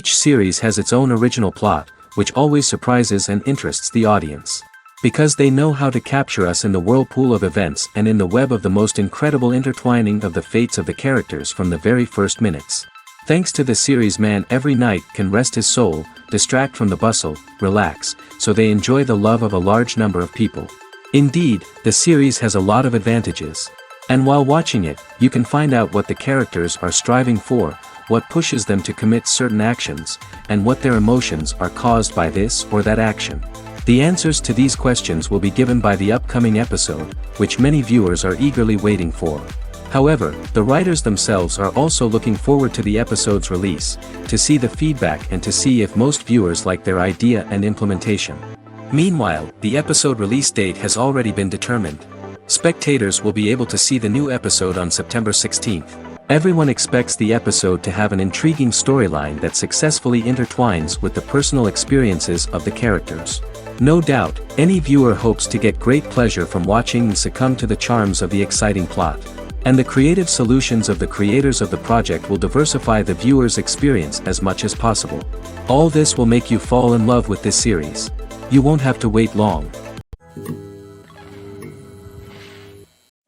Each series has its own original plot, which always surprises and interests the audience. Because they know how to capture us in the whirlpool of events and in the web of the most incredible intertwining of the fates of the characters from the very first minutes. Thanks to the series, man every night can rest his soul, distract from the bustle, relax, so they enjoy the love of a large number of people. Indeed, the series has a lot of advantages. And while watching it, you can find out what the characters are striving for, what pushes them to commit certain actions, and what their emotions are caused by this or that action. The answers to these questions will be given by the upcoming episode, which many viewers are eagerly waiting for. However, the writers themselves are also looking forward to the episode's release, to see the feedback and to see if most viewers like their idea and implementation. Meanwhile, the episode release date has already been determined. Spectators will be able to see the new episode on September 16th. Everyone expects the episode to have an intriguing storyline that successfully intertwines with the personal experiences of the characters. No doubt, any viewer hopes to get great pleasure from watching and succumb to the charms of the exciting plot. And the creative solutions of the creators of the project will diversify the viewer's experience as much as possible. All this will make you fall in love with this series. You won't have to wait long.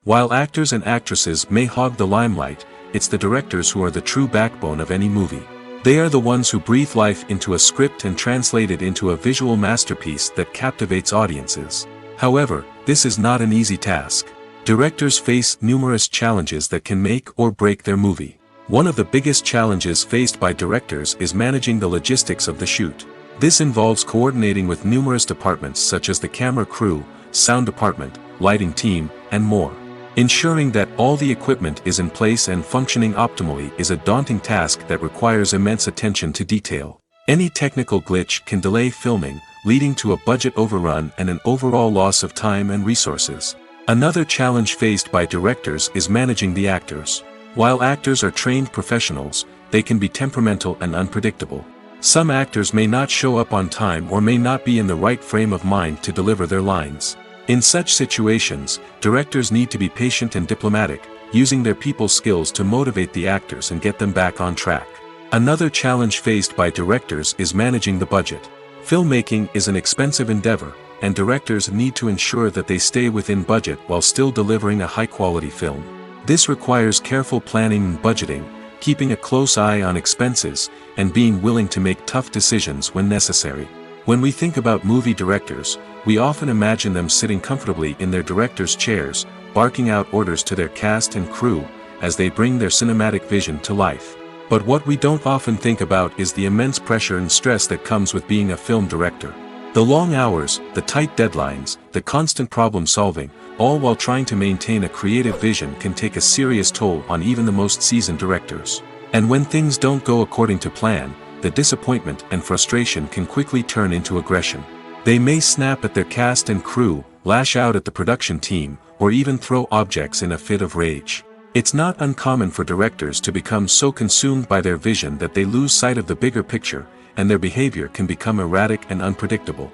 While actors and actresses may hog the limelight, it's the directors who are the true backbone of any movie. They are the ones who breathe life into a script and translate it into a visual masterpiece that captivates audiences. However, this is not an easy task. Directors face numerous challenges that can make or break their movie. One of the biggest challenges faced by directors is managing the logistics of the shoot. This involves coordinating with numerous departments such as the camera crew, sound department, lighting team, and more. Ensuring that all the equipment is in place and functioning optimally is a daunting task that requires immense attention to detail. Any technical glitch can delay filming, leading to a budget overrun and an overall loss of time and resources. Another challenge faced by directors is managing the actors. While actors are trained professionals, they can be temperamental and unpredictable. Some actors may not show up on time or may not be in the right frame of mind to deliver their lines. In such situations, directors need to be patient and diplomatic, using their people skills to motivate the actors and get them back on track. Another challenge faced by directors is managing the budget. Filmmaking is an expensive endeavor, and directors need to ensure that they stay within budget while still delivering a high-quality film. This requires careful planning and budgeting, keeping a close eye on expenses, and being willing to make tough decisions when necessary. When we think about movie directors, we often imagine them sitting comfortably in their director's chairs, barking out orders to their cast and crew, as they bring their cinematic vision to life. But what we don't often think about is the immense pressure and stress that comes with being a film director. The long hours, the tight deadlines, the constant problem solving, all while trying to maintain a creative vision can take a serious toll on even the most seasoned directors. And when things don't go according to plan, the disappointment and frustration can quickly turn into aggression. They may snap at their cast and crew, lash out at the production team, or even throw objects in a fit of rage. It's not uncommon for directors to become so consumed by their vision that they lose sight of the bigger picture, and their behavior can become erratic and unpredictable.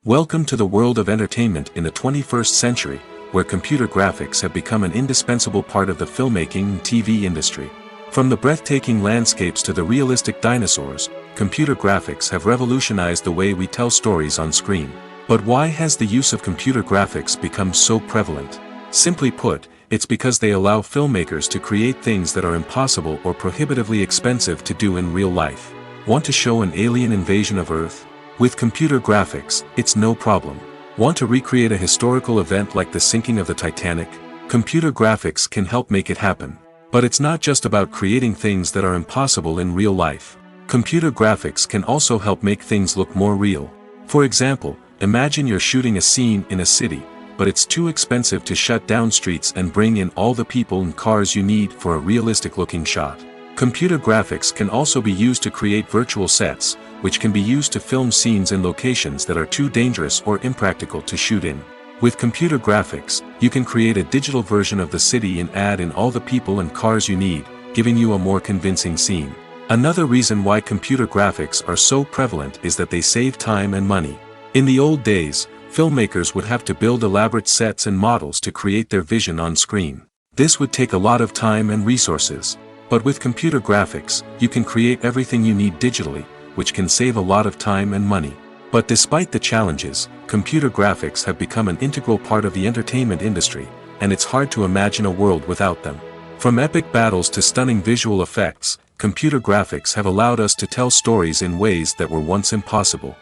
Welcome to the world of entertainment in the 21st century, where computer graphics have become an indispensable part of the filmmaking and TV industry. From the breathtaking landscapes to the realistic dinosaurs, computer graphics have revolutionized the way we tell stories on screen. But why has the use of computer graphics become so prevalent? Simply put, it's because they allow filmmakers to create things that are impossible or prohibitively expensive to do in real life. Want to show an alien invasion of Earth? With computer graphics, it's no problem. Want to recreate a historical event like the sinking of the Titanic? Computer graphics can help make it happen. But it's not just about creating things that are impossible in real life. Computer graphics can also help make things look more real. For example, imagine you're shooting a scene in a city, but it's too expensive to shut down streets and bring in all the people and cars you need for a realistic-looking shot. Computer graphics can also be used to create virtual sets, which can be used to film scenes in locations that are too dangerous or impractical to shoot in. With computer graphics, you can create a digital version of the city and add in all the people and cars you need, giving you a more convincing scene. Another reason why computer graphics are so prevalent is that they save time and money. In the old days, filmmakers would have to build elaborate sets and models to create their vision on screen. This would take a lot of time and resources. But with computer graphics, you can create everything you need digitally, which can save a lot of time and money. But despite the challenges, computer graphics have become an integral part of the entertainment industry, and it's hard to imagine a world without them. From epic battles to stunning visual effects, computer graphics have allowed us to tell stories in ways that were once impossible.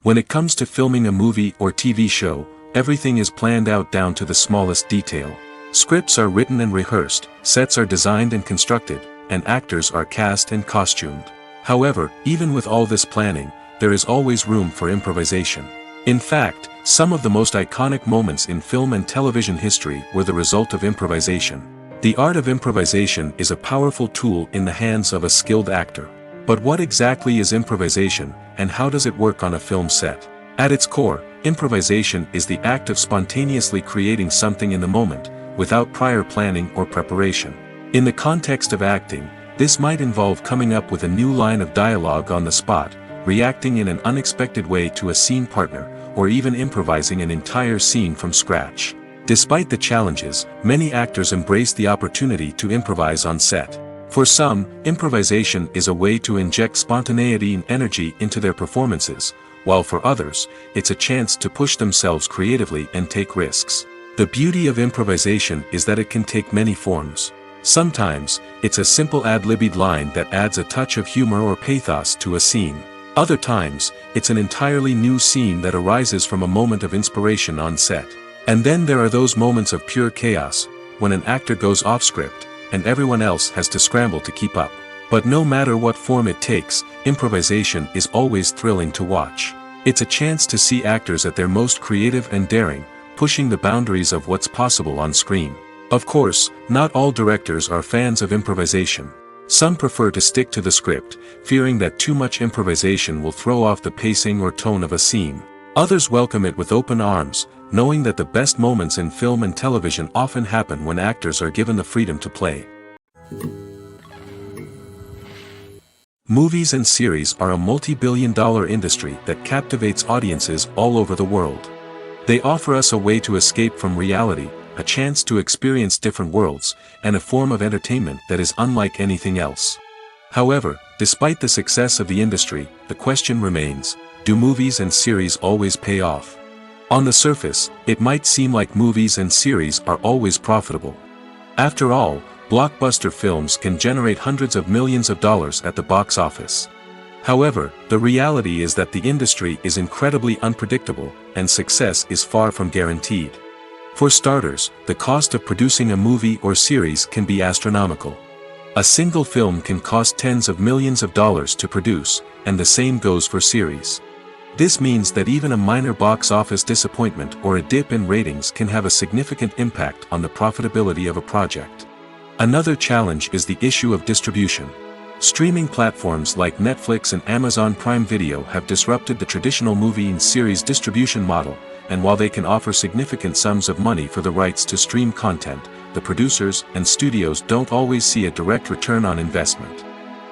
When it comes to filming a movie or TV show, everything is planned out down to the smallest detail. Scripts are written and rehearsed, sets are designed and constructed, and actors are cast and costumed. However, even with all this planning, there is always room for improvisation. In fact, some of the most iconic moments in film and television history were the result of improvisation. The art of improvisation is a powerful tool in the hands of a skilled actor. But what exactly is improvisation, and how does it work on a film set? At its core, improvisation is the act of spontaneously creating something in the moment, without prior planning or preparation. In the context of acting, this might involve coming up with a new line of dialogue on the spot, reacting in an unexpected way to a scene partner, or even improvising an entire scene from scratch. Despite the challenges, many actors embrace the opportunity to improvise on set. For some, improvisation is a way to inject spontaneity and energy into their performances, while for others, it's a chance to push themselves creatively and take risks. The beauty of improvisation is that it can take many forms. Sometimes, it's a simple ad-libbed line that adds a touch of humor or pathos to a scene. Other times, it's an entirely new scene that arises from a moment of inspiration on set. And then there are those moments of pure chaos, when an actor goes off script, and everyone else has to scramble to keep up. But no matter what form it takes, improvisation is always thrilling to watch. It's a chance to see actors at their most creative and daring, pushing the boundaries of what's possible on screen. Of course, not all directors are fans of improvisation. Some prefer to stick to the script, fearing that too much improvisation will throw off the pacing or tone of a scene. Others welcome it with open arms, knowing that the best moments in film and television often happen when actors are given the freedom to play. Movies and series are a multi-billion-dollar industry that captivates audiences all over the world. They offer us a way to escape from reality, a chance to experience different worlds, and a form of entertainment that is unlike anything else. However, despite the success of the industry, the question remains, do movies and series always pay off? On the surface, it might seem like movies and series are always profitable. After all, blockbuster films can generate hundreds of millions of dollars at the box office. However, the reality is that the industry is incredibly unpredictable, and success is far from guaranteed. For starters, the cost of producing a movie or series can be astronomical. A single film can cost tens of millions of dollars to produce, and the same goes for series. This means that even a minor box office disappointment or a dip in ratings can have a significant impact on the profitability of a project. Another challenge is the issue of distribution. Streaming platforms like Netflix and Amazon Prime Video have disrupted the traditional movie and series distribution model, and while they can offer significant sums of money for the rights to stream content, the producers and studios don't always see a direct return on investment.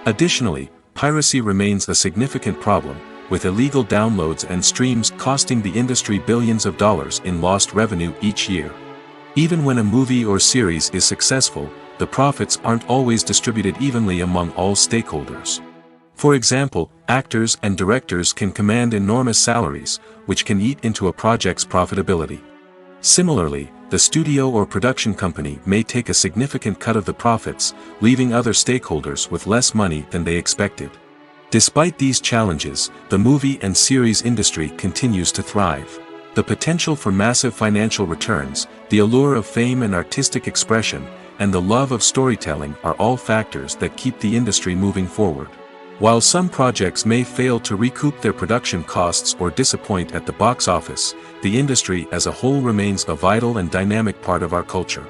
Additionally, piracy remains a significant problem, with illegal downloads and streams costing the industry billions of dollars in lost revenue each year. Even when a movie or series is successful, the profits aren't always distributed evenly among all stakeholders. For example, actors and directors can command enormous salaries, which can eat into a project's profitability. Similarly, the studio or production company may take a significant cut of the profits, leaving other stakeholders with less money than they expected. Despite these challenges, the movie and series industry continues to thrive. The potential for massive financial returns, the allure of fame and artistic expression, and the love of storytelling are all factors that keep the industry moving forward. While some projects may fail to recoup their production costs or disappoint at the box office, the industry as a whole remains a vital and dynamic part of our culture.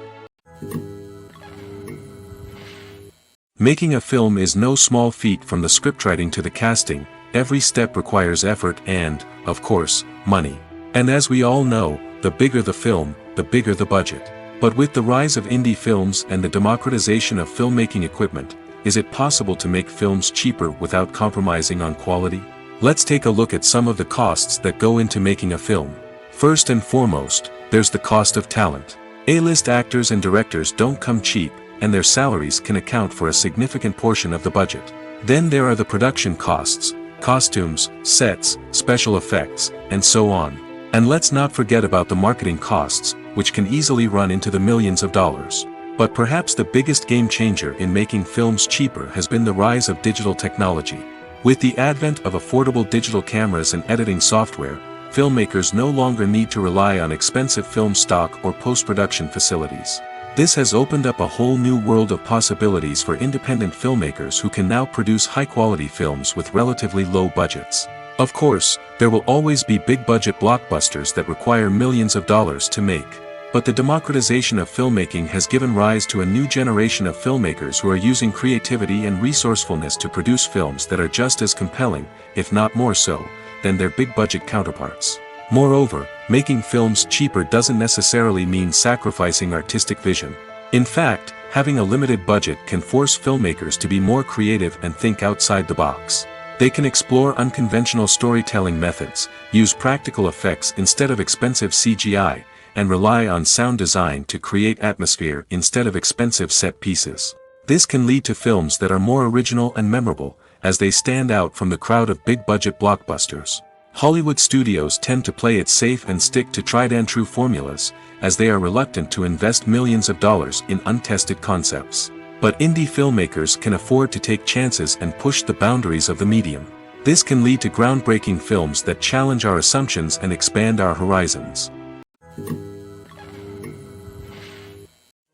Making a film is no small feat. From the scriptwriting to the casting, every step requires effort and, of course, money. And as we all know, the bigger the film, the bigger the budget. But with the rise of indie films and the democratization of filmmaking equipment, is it possible to make films cheaper without compromising on quality? Let's take a look at some of the costs that go into making a film. First and foremost, there's the cost of talent. A-list actors and directors don't come cheap, and their salaries can account for a significant portion of the budget. Then there are the production costs, costumes, sets, special effects, and so on. And let's not forget about the marketing costs, which can easily run into the millions of dollars. But perhaps the biggest game changer in making films cheaper has been the rise of digital technology. With the advent of affordable digital cameras and editing software, filmmakers no longer need to rely on expensive film stock or post-production facilities. This has opened up a whole new world of possibilities for independent filmmakers who can now produce high-quality films with relatively low budgets. Of course, there will always be big-budget blockbusters that require millions of dollars to make. But the democratization of filmmaking has given rise to a new generation of filmmakers who are using creativity and resourcefulness to produce films that are just as compelling, if not more so, than their big-budget counterparts. Moreover, making films cheaper doesn't necessarily mean sacrificing artistic vision. In fact, having a limited budget can force filmmakers to be more creative and think outside the box. They can explore unconventional storytelling methods, use practical effects instead of expensive CGI, and rely on sound design to create atmosphere instead of expensive set pieces. This can lead to films that are more original and memorable, as they stand out from the crowd of big-budget blockbusters. Hollywood studios tend to play it safe and stick to tried-and-true formulas, as they are reluctant to invest millions of dollars in untested concepts. But indie filmmakers can afford to take chances and push the boundaries of the medium. This can lead to groundbreaking films that challenge our assumptions and expand our horizons.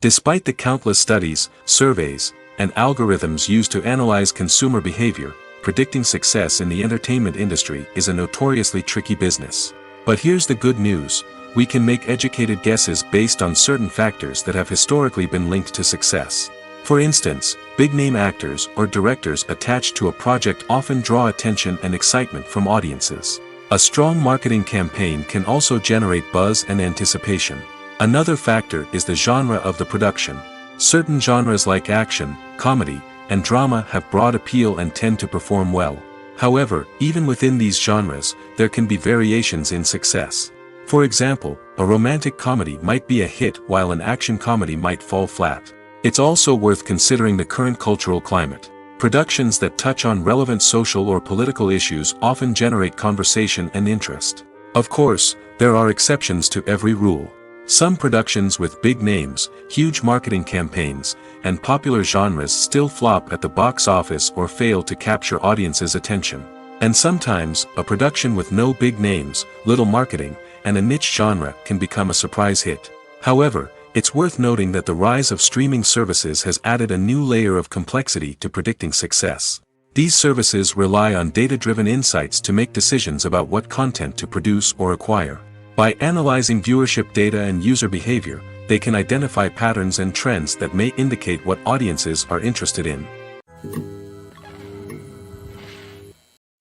Despite the countless studies, surveys, and algorithms used to analyze consumer behavior, predicting success in the entertainment industry is a notoriously tricky business. But here's the good news: we can make educated guesses based on certain factors that have historically been linked to success. For instance, big-name actors or directors attached to a project often draw attention and excitement from audiences. A strong marketing campaign can also generate buzz and anticipation. Another factor is the genre of the production. Certain genres like action, comedy, and drama have broad appeal and tend to perform well. However, even within these genres, there can be variations in success. For example, a romantic comedy might be a hit while an action comedy might fall flat. It's also worth considering the current cultural climate. Productions that touch on relevant social or political issues often generate conversation and interest. Of course, there are exceptions to every rule. Some productions with big names, huge marketing campaigns, and popular genres still flop at the box office or fail to capture audiences' attention. And sometimes, a production with no big names, little marketing, and a niche genre can become a surprise hit. However, it's worth noting that the rise of streaming services has added a new layer of complexity to predicting success. These services rely on data-driven insights to make decisions about what content to produce or acquire. By analyzing viewership data and user behavior, they can identify patterns and trends that may indicate what audiences are interested in.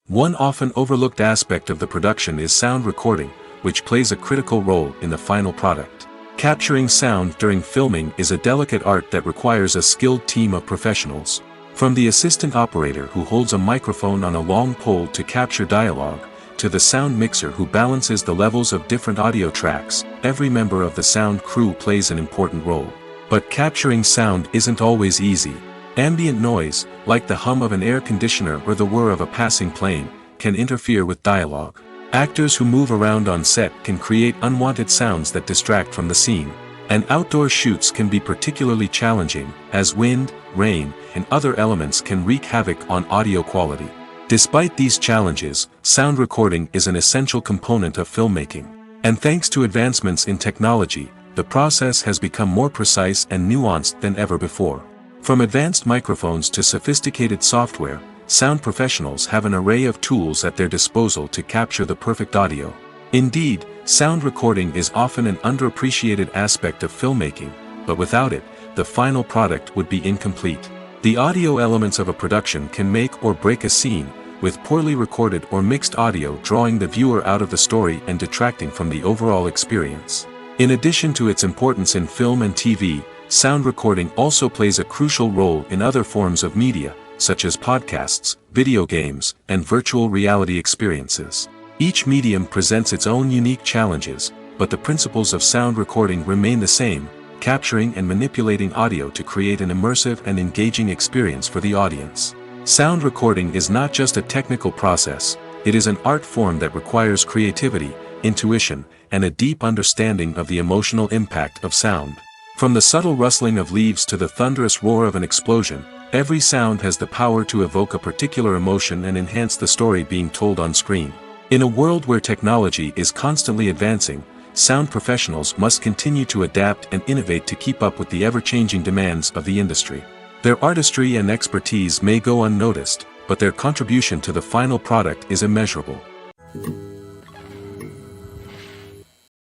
One often overlooked aspect of the production is sound recording, which plays a critical role in the final product. Capturing sound during filming is a delicate art that requires a skilled team of professionals. From the assistant operator who holds a microphone on a long pole to capture dialogue, to the sound mixer who balances the levels of different audio tracks, every member of the sound crew plays an important role. But capturing sound isn't always easy. Ambient noise, like the hum of an air conditioner or the whir of a passing plane, can interfere with dialogue. Actors who move around on set can create unwanted sounds that distract from the scene. And outdoor shoots can be particularly challenging, as wind, rain, and other elements can wreak havoc on audio quality. Despite these challenges, sound recording is an essential component of filmmaking. And thanks to advancements in technology, the process has become more precise and nuanced than ever before. From advanced microphones to sophisticated software, sound professionals have an array of tools at their disposal to capture the perfect audio. Indeed, sound recording is often an underappreciated aspect of filmmaking, but without it, the final product would be incomplete. The audio elements of a production can make or break a scene, with poorly recorded or mixed audio drawing the viewer out of the story and detracting from the overall experience. In addition to its importance in film and TV, sound recording also plays a crucial role in other forms of media, such as podcasts, video games, and virtual reality experiences. Each medium presents its own unique challenges, but the principles of sound recording remain the same: capturing and manipulating audio to create an immersive and engaging experience for the audience. Sound recording is not just a technical process, it is an art form that requires creativity, intuition, and a deep understanding of the emotional impact of sound. From the subtle rustling of leaves to the thunderous roar of an explosion, every sound has the power to evoke a particular emotion and enhance the story being told on screen. In a world where technology is constantly advancing, sound professionals must continue to adapt and innovate to keep up with the ever-changing demands of the industry. Their artistry and expertise may go unnoticed, but their contribution to the final product is immeasurable.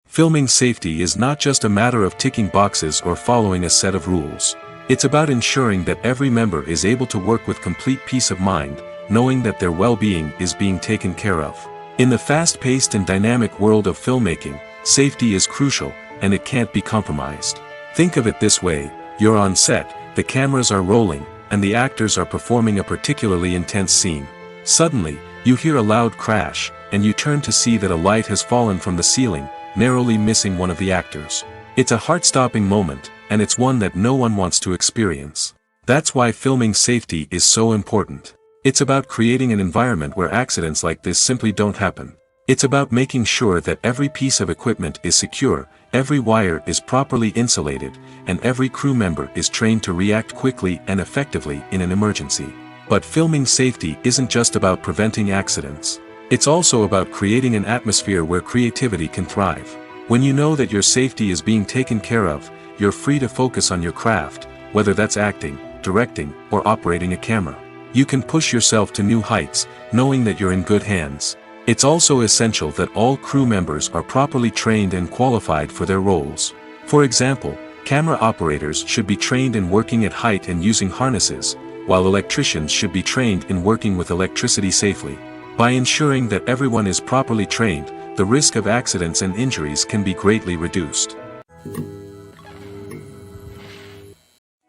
Filming safety is not just a matter of ticking boxes or following a set of rules. It's about ensuring that every member is able to work with complete peace of mind, knowing that their well-being is being taken care of. In the fast-paced and dynamic world of filmmaking, safety is crucial, and it can't be compromised. Think of it this way: you're on set, the cameras are rolling, and the actors are performing a particularly intense scene. Suddenly, you hear a loud crash, and you turn to see that a light has fallen from the ceiling, narrowly missing one of the actors. It's a heart-stopping moment, and it's one that no one wants to experience. That's why filming safety is so important. It's about creating an environment where accidents like this simply don't happen. It's about making sure that every piece of equipment is secure, every wire is properly insulated, and every crew member is trained to react quickly and effectively in an emergency. But filming safety isn't just about preventing accidents. It's also about creating an atmosphere where creativity can thrive. When you know that your safety is being taken care of, you're free to focus on your craft, whether that's acting, directing, or operating a camera. You can push yourself to new heights, knowing that you're in good hands. It's also essential that all crew members are properly trained and qualified for their roles. For example, camera operators should be trained in working at height and using harnesses, while electricians should be trained in working with electricity safely. By ensuring that everyone is properly trained, the risk of accidents and injuries can be greatly reduced.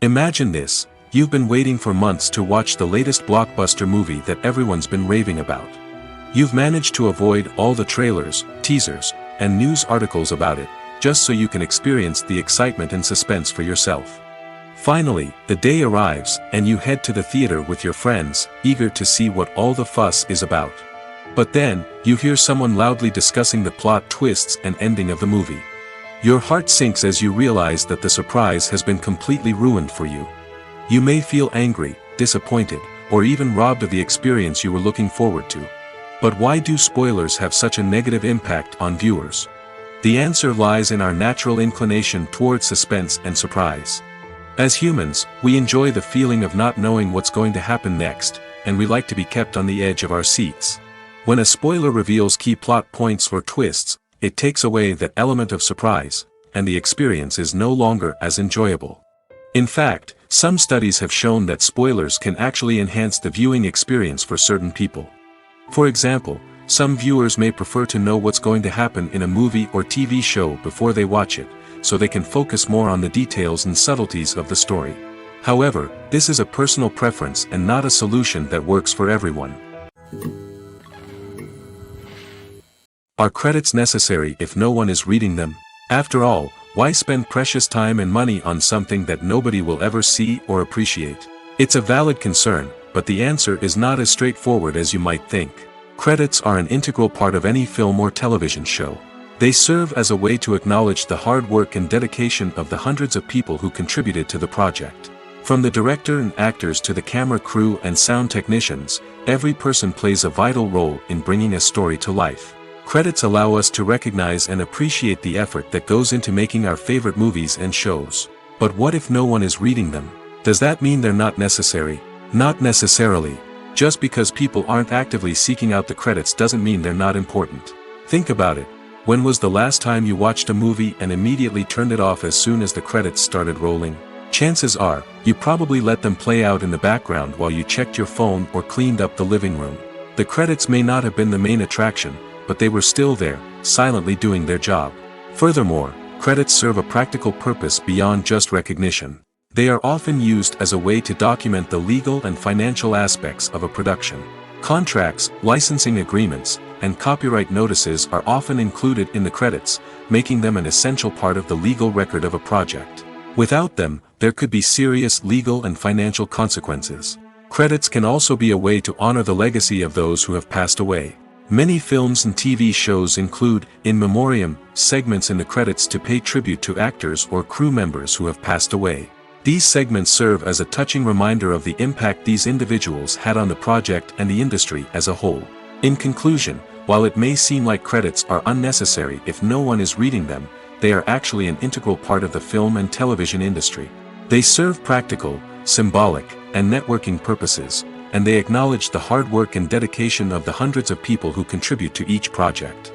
Imagine this: you've been waiting for months to watch the latest blockbuster movie that everyone's been raving about. You've managed to avoid all the trailers, teasers, and news articles about it, just so you can experience the excitement and suspense for yourself. Finally, the day arrives, and you head to the theater with your friends, eager to see what all the fuss is about. But then, you hear someone loudly discussing the plot twists and ending of the movie. Your heart sinks as you realize that the surprise has been completely ruined for you. You may feel angry, disappointed, or even robbed of the experience you were looking forward to. But why do spoilers have such a negative impact on viewers? The answer lies in our natural inclination towards suspense and surprise. As humans, we enjoy the feeling of not knowing what's going to happen next, and we like to be kept on the edge of our seats. When a spoiler reveals key plot points or twists, it takes away that element of surprise, and the experience is no longer as enjoyable. In fact, some studies have shown that spoilers can actually enhance the viewing experience for certain people. For example, some viewers may prefer to know what's going to happen in a movie or TV show before they watch it, so they can focus more on the details and subtleties of the story. However, this is a personal preference and not a solution that works for everyone. Are credits necessary if no one is reading them? After all, why spend precious time and money on something that nobody will ever see or appreciate? It's a valid concern, but the answer is not as straightforward as you might think. Credits are an integral part of any film or television show. They serve as a way to acknowledge the hard work and dedication of the hundreds of people who contributed to the project. From the director and actors to the camera crew and sound technicians, every person plays a vital role in bringing a story to life. Credits allow us to recognize and appreciate the effort that goes into making our favorite movies and shows. But what if no one is reading them? Does that mean they're not necessary? Not necessarily. Just because people aren't actively seeking out the credits doesn't mean they're not important. Think about it. When was the last time you watched a movie and immediately turned it off as soon as the credits started rolling? Chances are, you probably let them play out in the background while you checked your phone or cleaned up the living room. The credits may not have been the main attraction, but they were still there, silently doing their job. Furthermore, credits serve a practical purpose beyond just recognition. They are often used as a way to document the legal and financial aspects of a production. Contracts, licensing agreements, and copyright notices are often included in the credits, making them an essential part of the legal record of a project. Without them, there could be serious legal and financial consequences. Credits can also be a way to honor the legacy of those who have passed away. Many films and TV shows include, in memoriam, segments in the credits to pay tribute to actors or crew members who have passed away. These segments serve as a touching reminder of the impact these individuals had on the project and the industry as a whole. In conclusion, while it may seem like credits are unnecessary if no one is reading them, they are actually an integral part of the film and television industry. They serve practical, symbolic, and networking purposes, and they acknowledge the hard work and dedication of the hundreds of people who contribute to each project.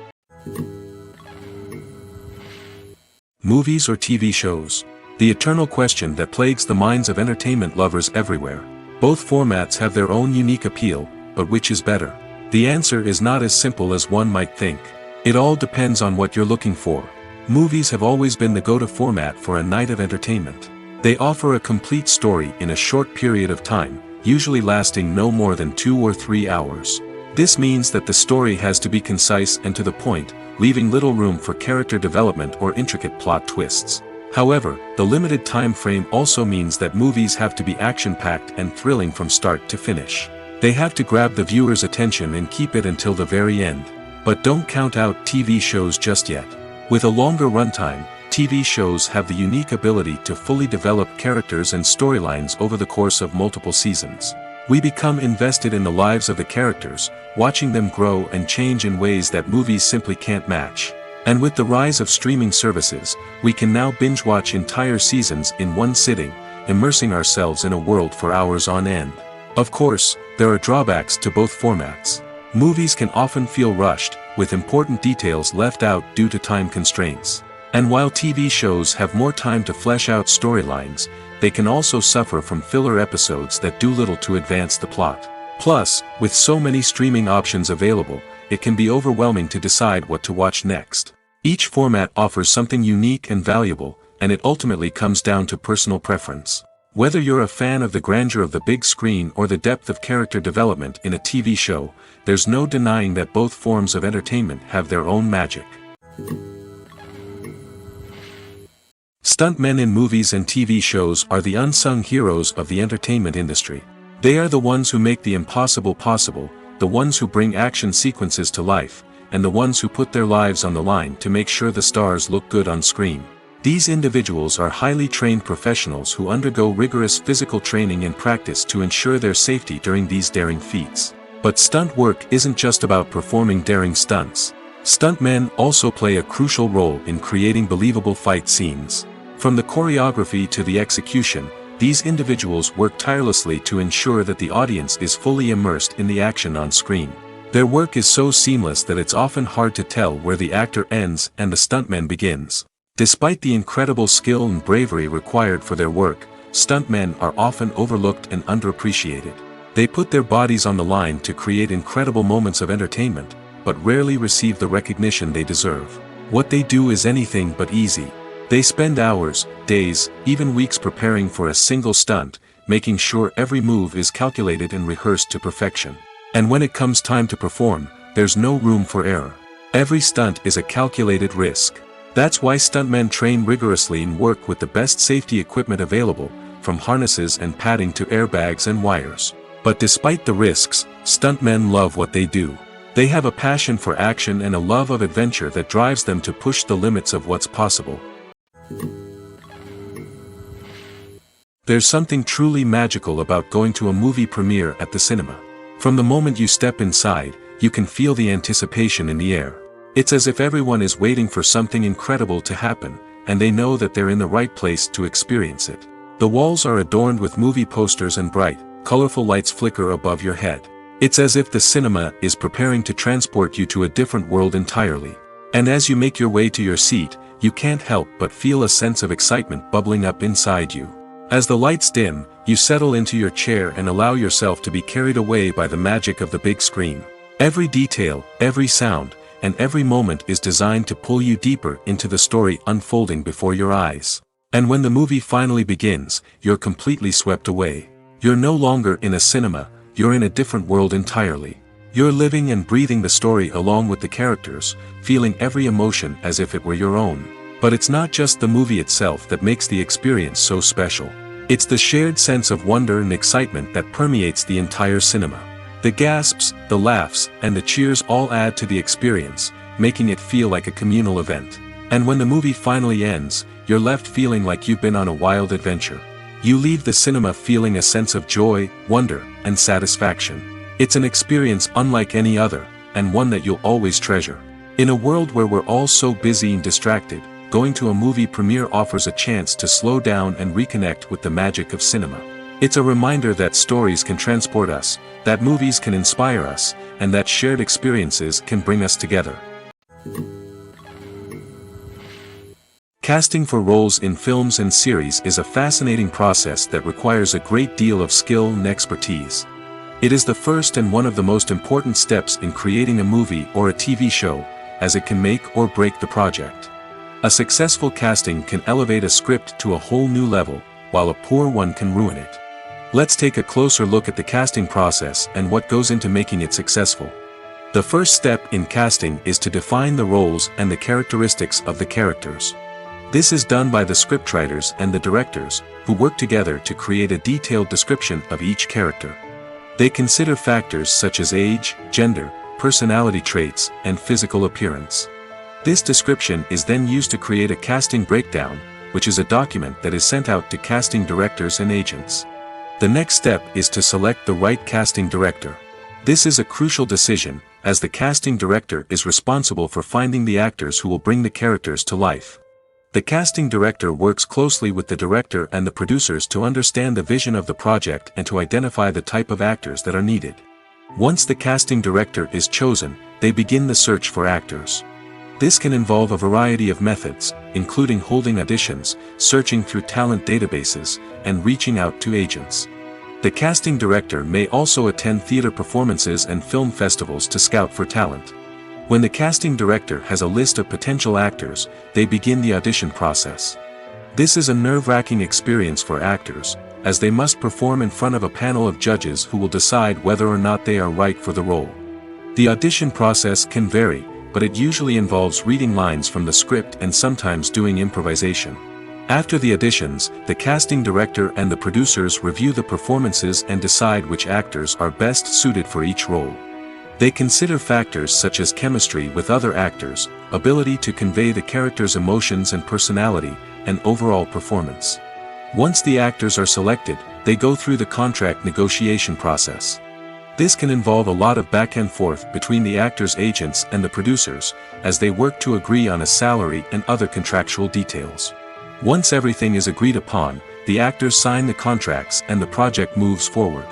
Movies or TV shows? The eternal question that plagues the minds of entertainment lovers everywhere. Both formats have their own unique appeal, but which is better? The answer is not as simple as one might think. It all depends on what you're looking for. Movies have always been the go-to format for a night of entertainment. They offer a complete story in a short period of time, usually lasting no more than 2 or 3 hours. This means that the story has to be concise and to the point, leaving little room for character development or intricate plot twists. However, the limited time frame also means that movies have to be action-packed and thrilling from start to finish. They have to grab the viewer's attention and keep it until the very end. But don't count out TV shows just yet. With a longer runtime, TV shows have the unique ability to fully develop characters and storylines over the course of multiple seasons. We become invested in the lives of the characters, watching them grow and change in ways that movies simply can't match. And with the rise of streaming services, we can now binge-watch entire seasons in one sitting, immersing ourselves in a world for hours on end. Of course, there are drawbacks to both formats. Movies can often feel rushed, with important details left out due to time constraints. And while TV shows have more time to flesh out storylines, they can also suffer from filler episodes that do little to advance the plot. Plus, with so many streaming options available, it can be overwhelming to decide what to watch next. Each format offers something unique and valuable, and it ultimately comes down to personal preference. Whether you're a fan of the grandeur of the big screen or the depth of character development in a TV show, there's no denying that both forms of entertainment have their own magic. Stuntmen in movies and TV shows are the unsung heroes of the entertainment industry. They are the ones who make the impossible possible, the ones who bring action sequences to life, and the ones who put their lives on the line to make sure the stars look good on screen. These individuals are highly trained professionals who undergo rigorous physical training and practice to ensure their safety during these daring feats. But stunt work isn't just about performing daring stunts. Stuntmen also play a crucial role in creating believable fight scenes. From the choreography to the execution, these individuals work tirelessly to ensure that the audience is fully immersed in the action on screen. Their work is so seamless that it's often hard to tell where the actor ends and the stuntman begins. Despite the incredible skill and bravery required for their work, stuntmen are often overlooked and underappreciated. They put their bodies on the line to create incredible moments of entertainment, but rarely receive the recognition they deserve. What they do is anything but easy. They spend hours, days, even weeks preparing for a single stunt, making sure every move is calculated and rehearsed to perfection. And when it comes time to perform, there's no room for error. Every stunt is a calculated risk. That's why stuntmen train rigorously and work with the best safety equipment available, from harnesses and padding to airbags and wires. But despite the risks, stuntmen love what they do. They have a passion for action and a love of adventure that drives them to push the limits of what's possible. There's something truly magical about going to a movie premiere at the cinema. From the moment you step inside, you can feel the anticipation in the air. It's as if everyone is waiting for something incredible to happen, and they know that they're in the right place to experience it. The walls are adorned with movie posters and bright, colorful lights flicker above your head. It's as if the cinema is preparing to transport you to a different world entirely. And as you make your way to your seat, you can't help but feel a sense of excitement bubbling up inside you. As the lights dim, you settle into your chair and allow yourself to be carried away by the magic of the big screen. Every detail, every sound, and every moment is designed to pull you deeper into the story unfolding before your eyes. And when the movie finally begins, you're completely swept away. You're no longer in a cinema, you're in a different world entirely. You're living and breathing the story along with the characters, feeling every emotion as if it were your own. But it's not just the movie itself that makes the experience so special. It's the shared sense of wonder and excitement that permeates the entire cinema. The gasps, the laughs, and the cheers all add to the experience, making it feel like a communal event. And when the movie finally ends, you're left feeling like you've been on a wild adventure. You leave the cinema feeling a sense of joy, wonder, and satisfaction. It's an experience unlike any other, and one that you'll always treasure. In a world where we're all so busy and distracted, going to a movie premiere offers a chance to slow down and reconnect with the magic of cinema. It's a reminder that stories can transport us, that movies can inspire us, and that shared experiences can bring us together. Casting for roles in films and series is a fascinating process that requires a great deal of skill and expertise. It is the first and one of the most important steps in creating a movie or a TV show, as it can make or break the project. A successful casting can elevate a script to a whole new level, while a poor one can ruin it. Let's take a closer look at the casting process and what goes into making it successful. The first step in casting is to define the roles and the characteristics of the characters. This is done by the scriptwriters and the directors, who work together to create a detailed description of each character. They consider factors such as age, gender, personality traits, and physical appearance. This description is then used to create a casting breakdown, which is a document that is sent out to casting directors and agents. The next step is to select the right casting director. This is a crucial decision, as the casting director is responsible for finding the actors who will bring the characters to life. The casting director works closely with the director and the producers to understand the vision of the project and to identify the type of actors that are needed. Once the casting director is chosen, they begin the search for actors. This can involve a variety of methods, including holding auditions, searching through talent databases, and reaching out to agents. The casting director may also attend theater performances and film festivals to scout for talent. When the casting director has a list of potential actors, they begin the audition process. This is a nerve-wracking experience for actors, as they must perform in front of a panel of judges who will decide whether or not they are right for the role. The audition process can vary, but it usually involves reading lines from the script and sometimes doing improvisation. After the auditions, the casting director and the producers review the performances and decide which actors are best suited for each role. They consider factors such as chemistry with other actors, ability to convey the character's emotions and personality, and overall performance. Once the actors are selected, they go through the contract negotiation process. This can involve a lot of back and forth between the actors' agents and the producers, as they work to agree on a salary and other contractual details. Once everything is agreed upon, the actors sign the contracts and the project moves forward.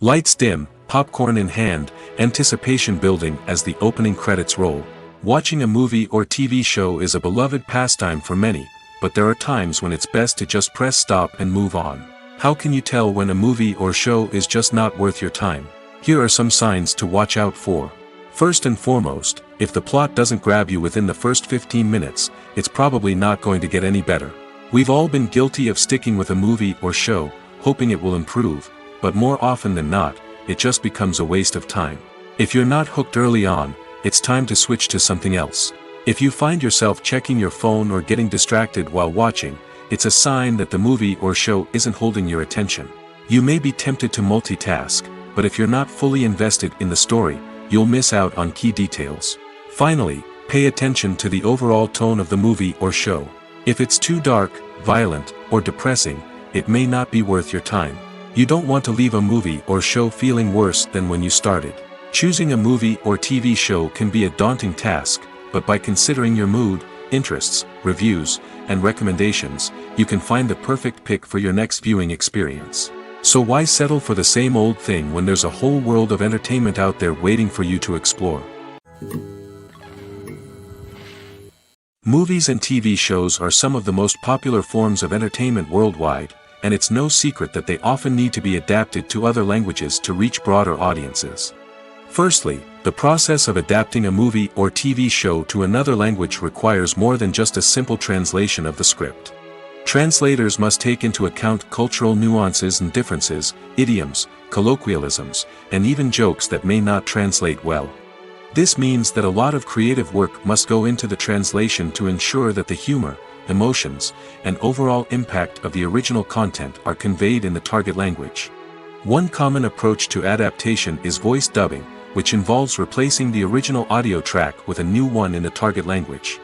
Lights dim, popcorn in hand, anticipation building as the opening credits roll. Watching a movie or TV show is a beloved pastime for many, but there are times when it's best to just press stop and move on. How can you tell when a movie or show is just not worth your time? Here are some signs to watch out for. First and foremost, if the plot doesn't grab you within the first 15 minutes, it's probably not going to get any better. We've all been guilty of sticking with a movie or show, hoping it will improve, but more often than not, it just becomes a waste of time. If you're not hooked early on, it's time to switch to something else. If you find yourself checking your phone or getting distracted while watching, it's a sign that the movie or show isn't holding your attention. You may be tempted to multitask, but if you're not fully invested in the story, you'll miss out on key details. Finally, pay attention to the overall tone of the movie or show. If it's too dark, violent, or depressing, it may not be worth your time. You don't want to leave a movie or show feeling worse than when you started. Choosing a movie or TV show can be a daunting task, but by considering your mood, interests, reviews, and recommendations, you can find the perfect pick for your next viewing experience. So why settle for the same old thing when there's a whole world of entertainment out there waiting for you to explore? Movies and TV shows are some of the most popular forms of entertainment worldwide, and it's no secret that they often need to be adapted to other languages to reach broader audiences. Firstly, the process of adapting a movie or TV show to another language requires more than just a simple translation of the script. Translators must take into account cultural nuances and differences, idioms, colloquialisms, and even jokes that may not translate well. This means that a lot of creative work must go into the translation to ensure that the humor, emotions, and overall impact of the original content are conveyed in the target language. One common approach to adaptation is voice dubbing, which involves replacing the original audio track with a new one in the target language.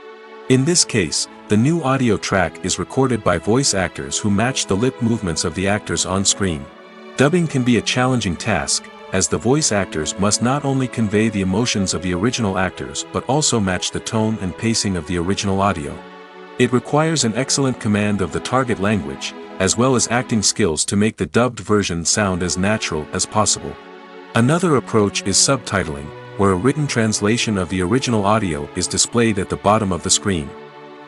In this case, the new audio track is recorded by voice actors who match the lip movements of the actors on screen. Dubbing can be a challenging task, as the voice actors must not only convey the emotions of the original actors but also match the tone and pacing of the original audio. It requires an excellent command of the target language, as well as acting skills to make the dubbed version sound as natural as possible. Another approach is subtitling, where a written translation of the original audio is displayed at the bottom of the screen.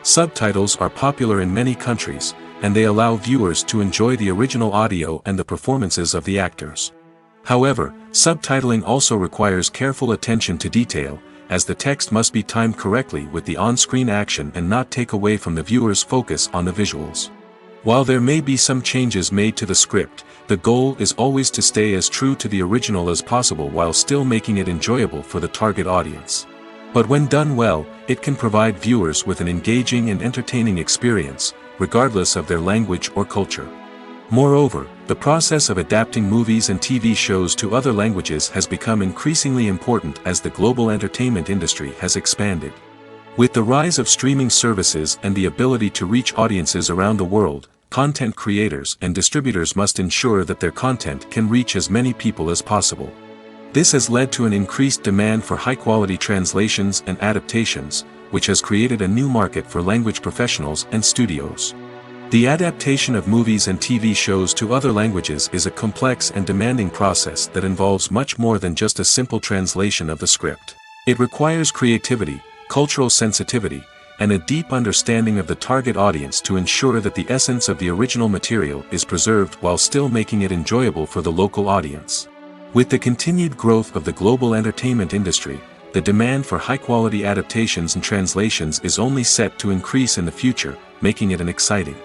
Subtitles are popular in many countries, and they allow viewers to enjoy the original audio and the performances of the actors. However, subtitling also requires careful attention to detail, as the text must be timed correctly with the on-screen action and not take away from the viewer's focus on the visuals. While there may be some changes made to the script, the goal is always to stay as true to the original as possible while still making it enjoyable for the target audience. But when done well, it can provide viewers with an engaging and entertaining experience, regardless of their language or culture. Moreover, the process of adapting movies and TV shows to other languages has become increasingly important as the global entertainment industry has expanded. With the rise of streaming services and the ability to reach audiences around the world, content creators and distributors must ensure that their content can reach as many people as possible. This has led to an increased demand for high-quality translations and adaptations, which has created a new market for language professionals and studios. The adaptation of movies and TV shows to other languages is a complex and demanding process that involves much more than just a simple translation of the script. It requires creativity, cultural sensitivity, and a deep understanding of the target audience to ensure that the essence of the original material is preserved while still making it enjoyable for the local audience. With the continued growth of the global entertainment industry, the demand for high-quality adaptations and translations is only set to increase in the future, making it an exciting.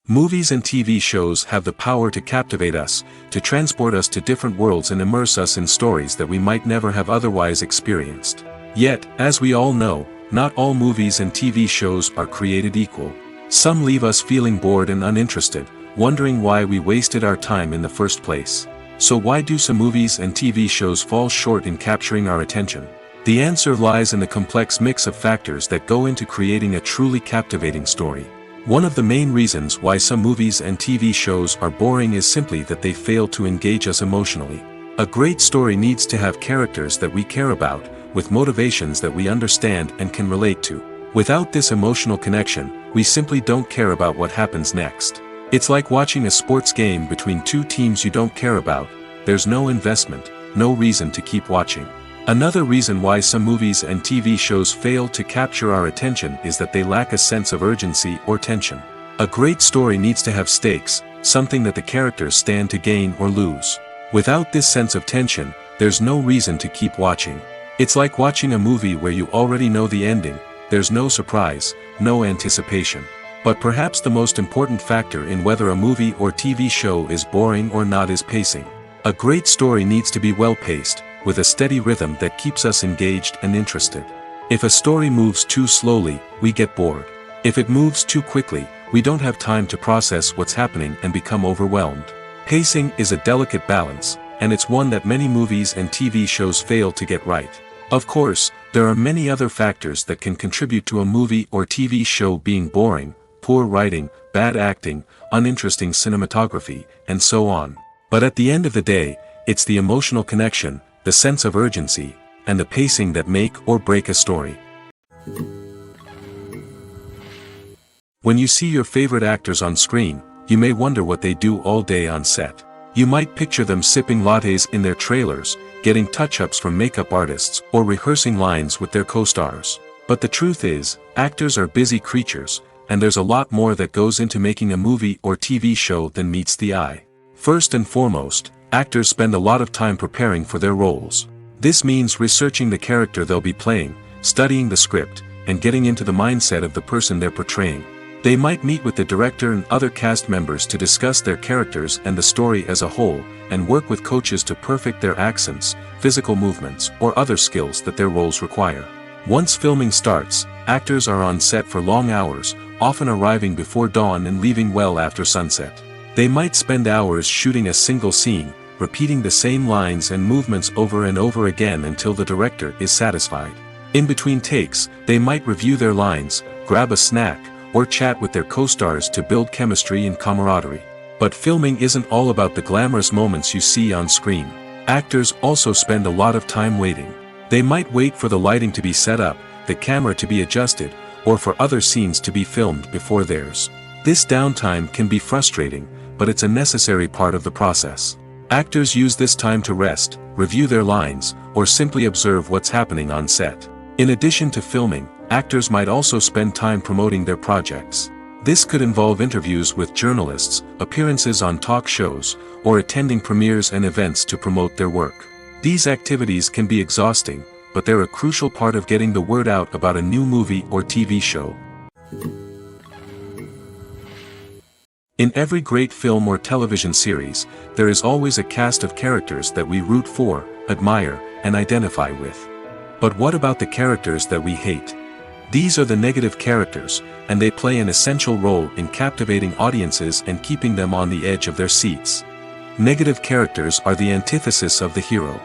Movies and TV shows have the power to captivate us, to transport us to different worlds and immerse us in stories that we might never have otherwise experienced. Yet, as we all know, not all movies and TV shows are created equal. Some leave us feeling bored and uninterested, wondering why we wasted our time in the first place. So why do some movies and TV shows fall short in capturing our attention? The answer lies in the complex mix of factors that go into creating a truly captivating story. One of the main reasons why some movies and TV shows are boring is simply that they fail to engage us emotionally. A great story needs to have characters that we care about, with motivations that we understand and can relate to. Without this emotional connection, we simply don't care about what happens next. It's like watching a sports game between two teams you don't care about. There's no investment, no reason to keep watching. Another reason why some movies and TV shows fail to capture our attention is that they lack a sense of urgency or tension. A great story needs to have stakes, something that the characters stand to gain or lose. Without this sense of tension, there's no reason to keep watching. It's like watching a movie where you already know the ending, there's no surprise, no anticipation. But perhaps the most important factor in whether a movie or TV show is boring or not is pacing. A great story needs to be well-paced, with a steady rhythm that keeps us engaged and interested. If a story moves too slowly, we get bored. If it moves too quickly, we don't have time to process what's happening and become overwhelmed. Pacing is a delicate balance, and it's one that many movies and TV shows fail to get right. Of course, there are many other factors that can contribute to a movie or TV show being boring: poor writing, bad acting, uninteresting cinematography, and so on. But at the end of the day, it's the emotional connection, the sense of urgency, and the pacing that make or break a story. When you see your favorite actors on screen, you may wonder what they do all day on set. You might picture them sipping lattes in their trailers, getting touch-ups from makeup artists, or rehearsing lines with their co-stars. But the truth is, actors are busy creatures, and there's a lot more that goes into making a movie or TV show than meets the eye. First and foremost, actors spend a lot of time preparing for their roles. This means researching the character they'll be playing, studying the script, and getting into the mindset of the person they're portraying. They might meet with the director and other cast members to discuss their characters and the story as a whole, and work with coaches to perfect their accents, physical movements, or other skills that their roles require. Once filming starts, actors are on set for long hours, often arriving before dawn and leaving well after sunset. They might spend hours shooting a single scene, repeating the same lines and movements over and over again until the director is satisfied. In between takes, they might review their lines, grab a snack, or chat with their co-stars to build chemistry and camaraderie. But filming isn't all about the glamorous moments you see on screen. Actors also spend a lot of time waiting. They might wait for the lighting to be set up, the camera to be adjusted, or for other scenes to be filmed before theirs. This downtime can be frustrating, but it's a necessary part of the process. Actors use this time to rest, review their lines, or simply observe what's happening on set. In addition to filming, actors might also spend time promoting their projects. This could involve interviews with journalists, appearances on talk shows, or attending premieres and events to promote their work. These activities can be exhausting, but they're a crucial part of getting the word out about a new movie or TV show. In every great film or television series, there is always a cast of characters that we root for, admire, and identify with. But what about the characters that we hate? These are the negative characters, and they play an essential role in captivating audiences and keeping them on the edge of their seats. Negative characters are the antithesis of the hero.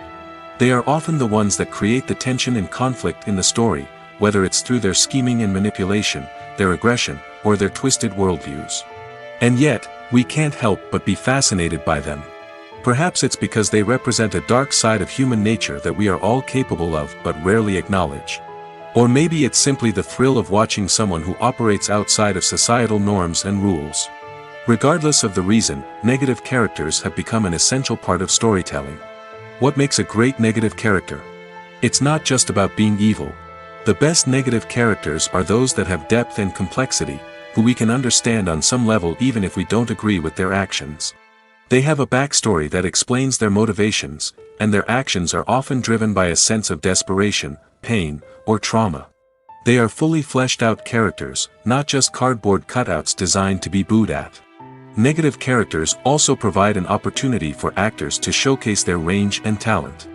They are often the ones that create the tension and conflict in the story, whether it's through their scheming and manipulation, their aggression, or their twisted worldviews. And yet, we can't help but be fascinated by them. Perhaps it's because they represent a dark side of human nature that we are all capable of but rarely acknowledge. Or maybe it's simply the thrill of watching someone who operates outside of societal norms and rules. Regardless of the reason, negative characters have become an essential part of storytelling. What makes a great negative character? It's not just about being evil. The best negative characters are those that have depth and complexity, who we can understand on some level even if we don't agree with their actions. They have a backstory that explains their motivations, and their actions are often driven by a sense of desperation, pain, or trauma. They are fully fleshed out characters, not just cardboard cutouts designed to be booed at. Negative characters also provide an opportunity for actors to showcase their range and talent.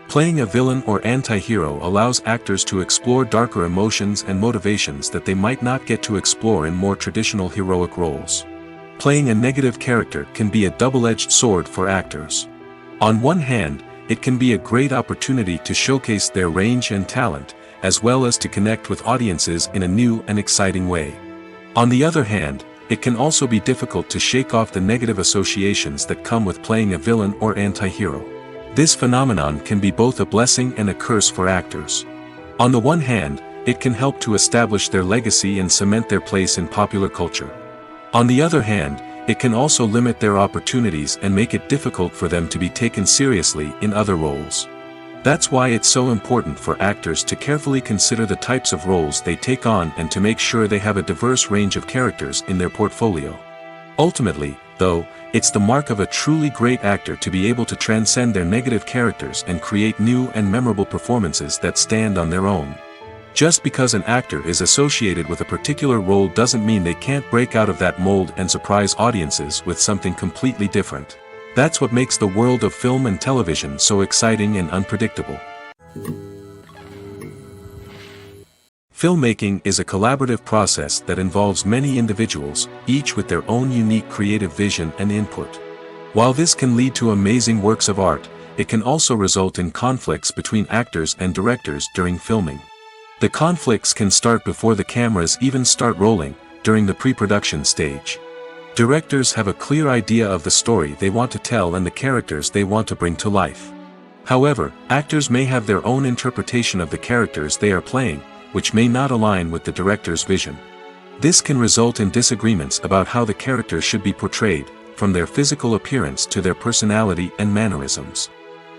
Playing a villain or anti-hero allows actors to explore darker emotions and motivations that they might not get to explore in more traditional heroic roles. Playing a negative character can be a double-edged sword for actors. On one hand, it can be a great opportunity to showcase their range and talent, as well as to connect with audiences in a new and exciting way. On the other hand, it can also be difficult to shake off the negative associations that come with playing a villain or anti-hero. This phenomenon can be both a blessing and a curse for actors. On the one hand, it can help to establish their legacy and cement their place in popular culture. On the other hand, it can also limit their opportunities and make it difficult for them to be taken seriously in other roles. That's why it's so important for actors to carefully consider the types of roles they take on and to make sure they have a diverse range of characters in their portfolio. Ultimately, though, it's the mark of a truly great actor to be able to transcend their negative characters and create new and memorable performances that stand on their own. Just because an actor is associated with a particular role doesn't mean they can't break out of that mold and surprise audiences with something completely different. That's what makes the world of film and television so exciting and unpredictable. Filmmaking is a collaborative process that involves many individuals, each with their own unique creative vision and input. While this can lead to amazing works of art, it can also result in conflicts between actors and directors during filming. The conflicts can start before the cameras even start rolling, during the pre-production stage. Directors have a clear idea of the story they want to tell and the characters they want to bring to life. However, actors may have their own interpretation of the characters they are playing, which may not align with the director's vision. This can result in disagreements about how the characters should be portrayed, from their physical appearance to their personality and mannerisms.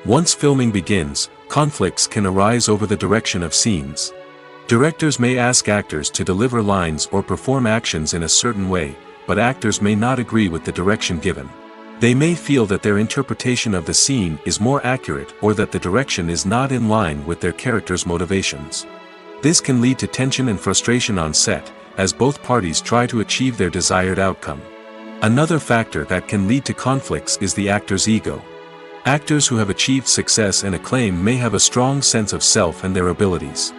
Once filming begins, conflicts can arise over the direction of scenes. Directors may ask actors to deliver lines or perform actions in a certain way, but actors may not agree with the direction given. They may feel that their interpretation of the scene is more accurate or that the direction is not in line with their character's motivations. This can lead to tension and frustration on set, as both parties try to achieve their desired outcome. Another factor that can lead to conflicts is the actor's ego. Actors who have achieved success and acclaim may have a strong sense of self and their abilities.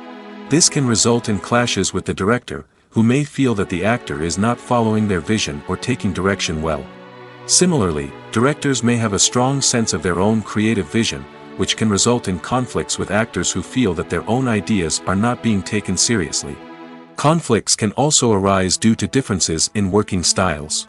This can result in clashes with the director, who may feel that the actor is not following their vision or taking direction well. Similarly, directors may have a strong sense of their own creative vision, which can result in conflicts with actors who feel that their own ideas are not being taken seriously. Conflicts can also arise due to differences in working styles.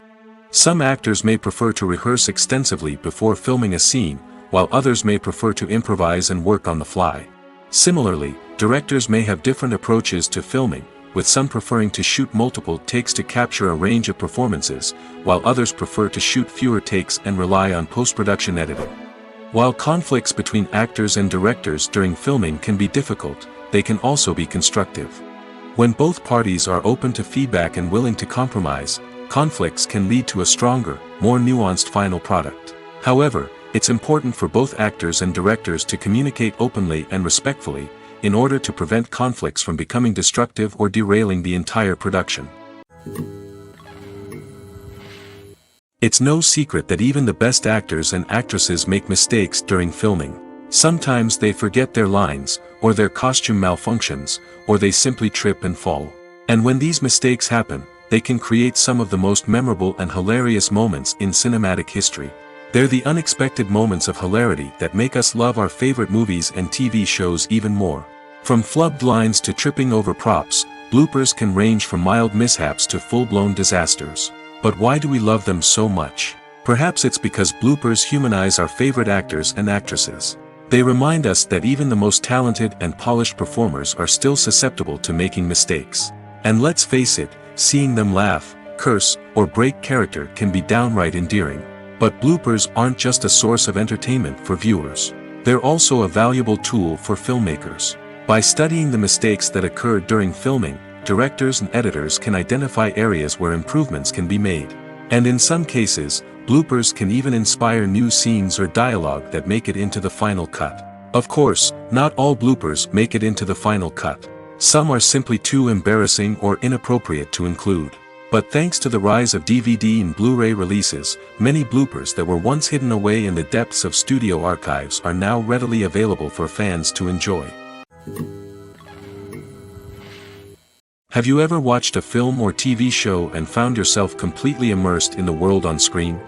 Some actors may prefer to rehearse extensively before filming a scene, while others may prefer to improvise and work on the fly. Similarly, directors may have different approaches to filming, with some preferring to shoot multiple takes to capture a range of performances, while others prefer to shoot fewer takes and rely on post-production editing. While conflicts between actors and directors during filming can be difficult, they can also be constructive. When both parties are open to feedback and willing to compromise, conflicts can lead to a stronger, more nuanced final product. However, it's important for both actors and directors to communicate openly and respectfully, in order to prevent conflicts from becoming destructive or derailing the entire production. It's no secret that even the best actors and actresses make mistakes during filming. Sometimes they forget their lines, or their costume malfunctions, or they simply trip and fall. And when these mistakes happen, they can create some of the most memorable and hilarious moments in cinematic history. They're the unexpected moments of hilarity that make us love our favorite movies and TV shows even more. From flubbed lines to tripping over props, bloopers can range from mild mishaps to full-blown disasters. But why do we love them so much? Perhaps it's because bloopers humanize our favorite actors and actresses. They remind us that even the most talented and polished performers are still susceptible to making mistakes. And let's face it, seeing them laugh, curse, or break character can be downright endearing. But bloopers aren't just a source of entertainment for viewers. They're also a valuable tool for filmmakers. By studying the mistakes that occurred during filming, directors and editors can identify areas where improvements can be made. And in some cases, bloopers can even inspire new scenes or dialogue that make it into the final cut. Of course, not all bloopers make it into the final cut. Some are simply too embarrassing or inappropriate to include. But thanks to the rise of DVD and Blu-ray releases, many bloopers that were once hidden away in the depths of studio archives are now readily available for fans to enjoy. Have you ever watched a film or TV show and found yourself completely immersed in the world on screen?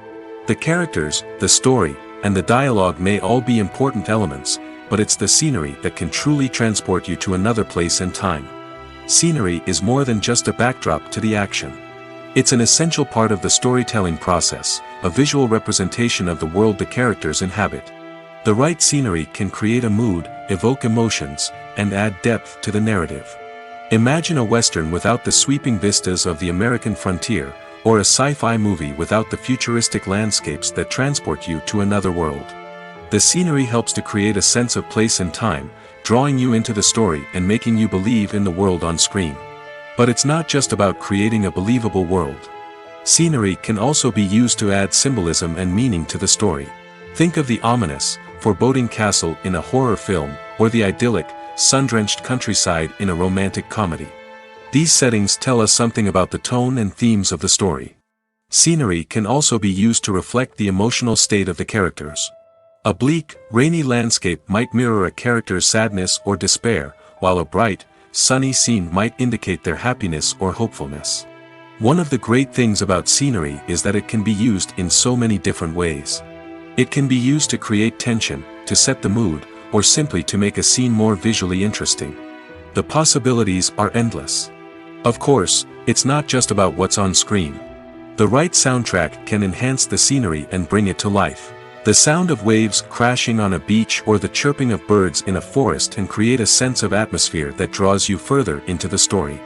The characters, the story, and the dialogue may all be important elements, but it's the scenery that can truly transport you to another place and time. Scenery is more than just a backdrop to the action. It's an essential part of the storytelling process, a visual representation of the world the characters inhabit. The right scenery can create a mood, evoke emotions, and add depth to the narrative. Imagine a Western without the sweeping vistas of the American frontier, or a sci-fi movie without the futuristic landscapes that transport you to another world. The scenery helps to create a sense of place and time, drawing you into the story and making you believe in the world on screen. But it's not just about creating a believable world. Scenery can also be used to add symbolism and meaning to the story. Think of the ominous, foreboding castle in a horror film, or the idyllic, sun-drenched countryside in a romantic comedy. These settings tell us something about the tone and themes of the story. Scenery can also be used to reflect the emotional state of the characters. A bleak, rainy landscape might mirror a character's sadness or despair, while a bright, sunny scene might indicate their happiness or hopefulness. One of the great things about scenery is that it can be used in so many different ways. It can be used to create tension, to set the mood, or simply to make a scene more visually interesting. The possibilities are endless. Of course, it's not just about what's on screen. The right soundtrack can enhance the scenery and bring it to life. The sound of waves crashing on a beach or the chirping of birds in a forest can create a sense of atmosphere that draws you further into the story.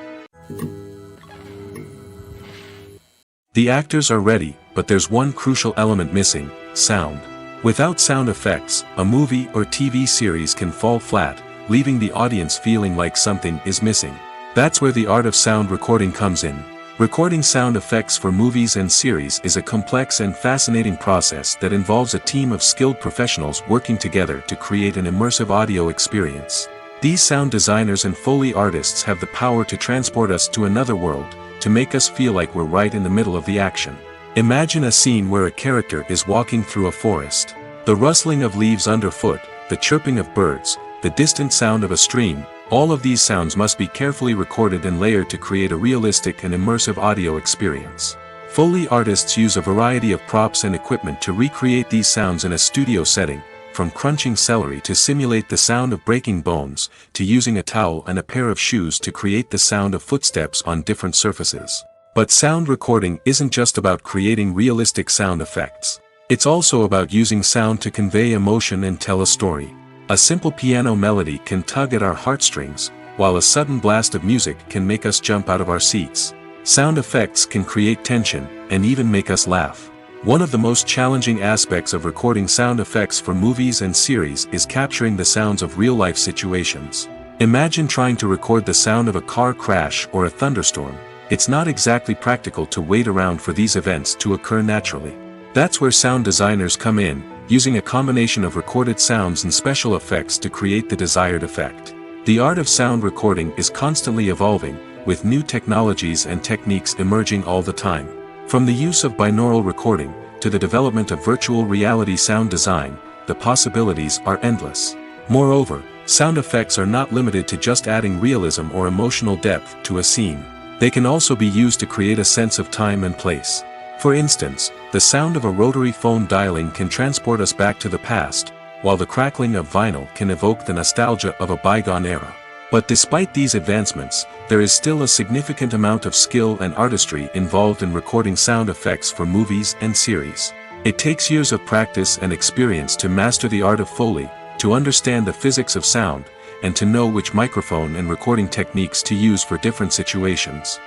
The actors are ready, but there's one crucial element missing: sound. Without sound effects, a movie or TV series can fall flat, leaving the audience feeling like something is missing. That's where the art of sound recording comes in. Recording sound effects for movies and series is a complex and fascinating process that involves a team of skilled professionals working together to create an immersive audio experience. These sound designers and Foley artists have the power to transport us to another world, to make us feel like we're right in the middle of the action. Imagine a scene where a character is walking through a forest. The rustling of leaves underfoot, the chirping of birds, the distant sound of a stream, all of these sounds must be carefully recorded and layered to create a realistic and immersive audio experience. Foley artists use a variety of props and equipment to recreate these sounds in a studio setting, from crunching celery to simulate the sound of breaking bones, to using a towel and a pair of shoes to create the sound of footsteps on different surfaces. But sound recording isn't just about creating realistic sound effects. It's also about using sound to convey emotion and tell a story. A simple piano melody can tug at our heartstrings, while a sudden blast of music can make us jump out of our seats. Sound effects can create tension, and even make us laugh. One of the most challenging aspects of recording sound effects for movies and series is capturing the sounds of real-life situations. Imagine trying to record the sound of a car crash or a thunderstorm. It's not exactly practical to wait around for these events to occur naturally. That's where sound designers come in, using a combination of recorded sounds and special effects to create the desired effect. The art of sound recording is constantly evolving, with new technologies and techniques emerging all the time. From the use of binaural recording, to the development of virtual reality sound design, the possibilities are endless. Moreover, sound effects are not limited to just adding realism or emotional depth to a scene. They can also be used to create a sense of time and place. For instance, the sound of a rotary phone dialing can transport us back to the past, while the crackling of vinyl can evoke the nostalgia of a bygone era. But despite these advancements, there is still a significant amount of skill and artistry involved in recording sound effects for movies and series. It takes years of practice and experience to master the art of Foley, to understand the physics of sound, and to know which microphone and recording techniques to use for different situations.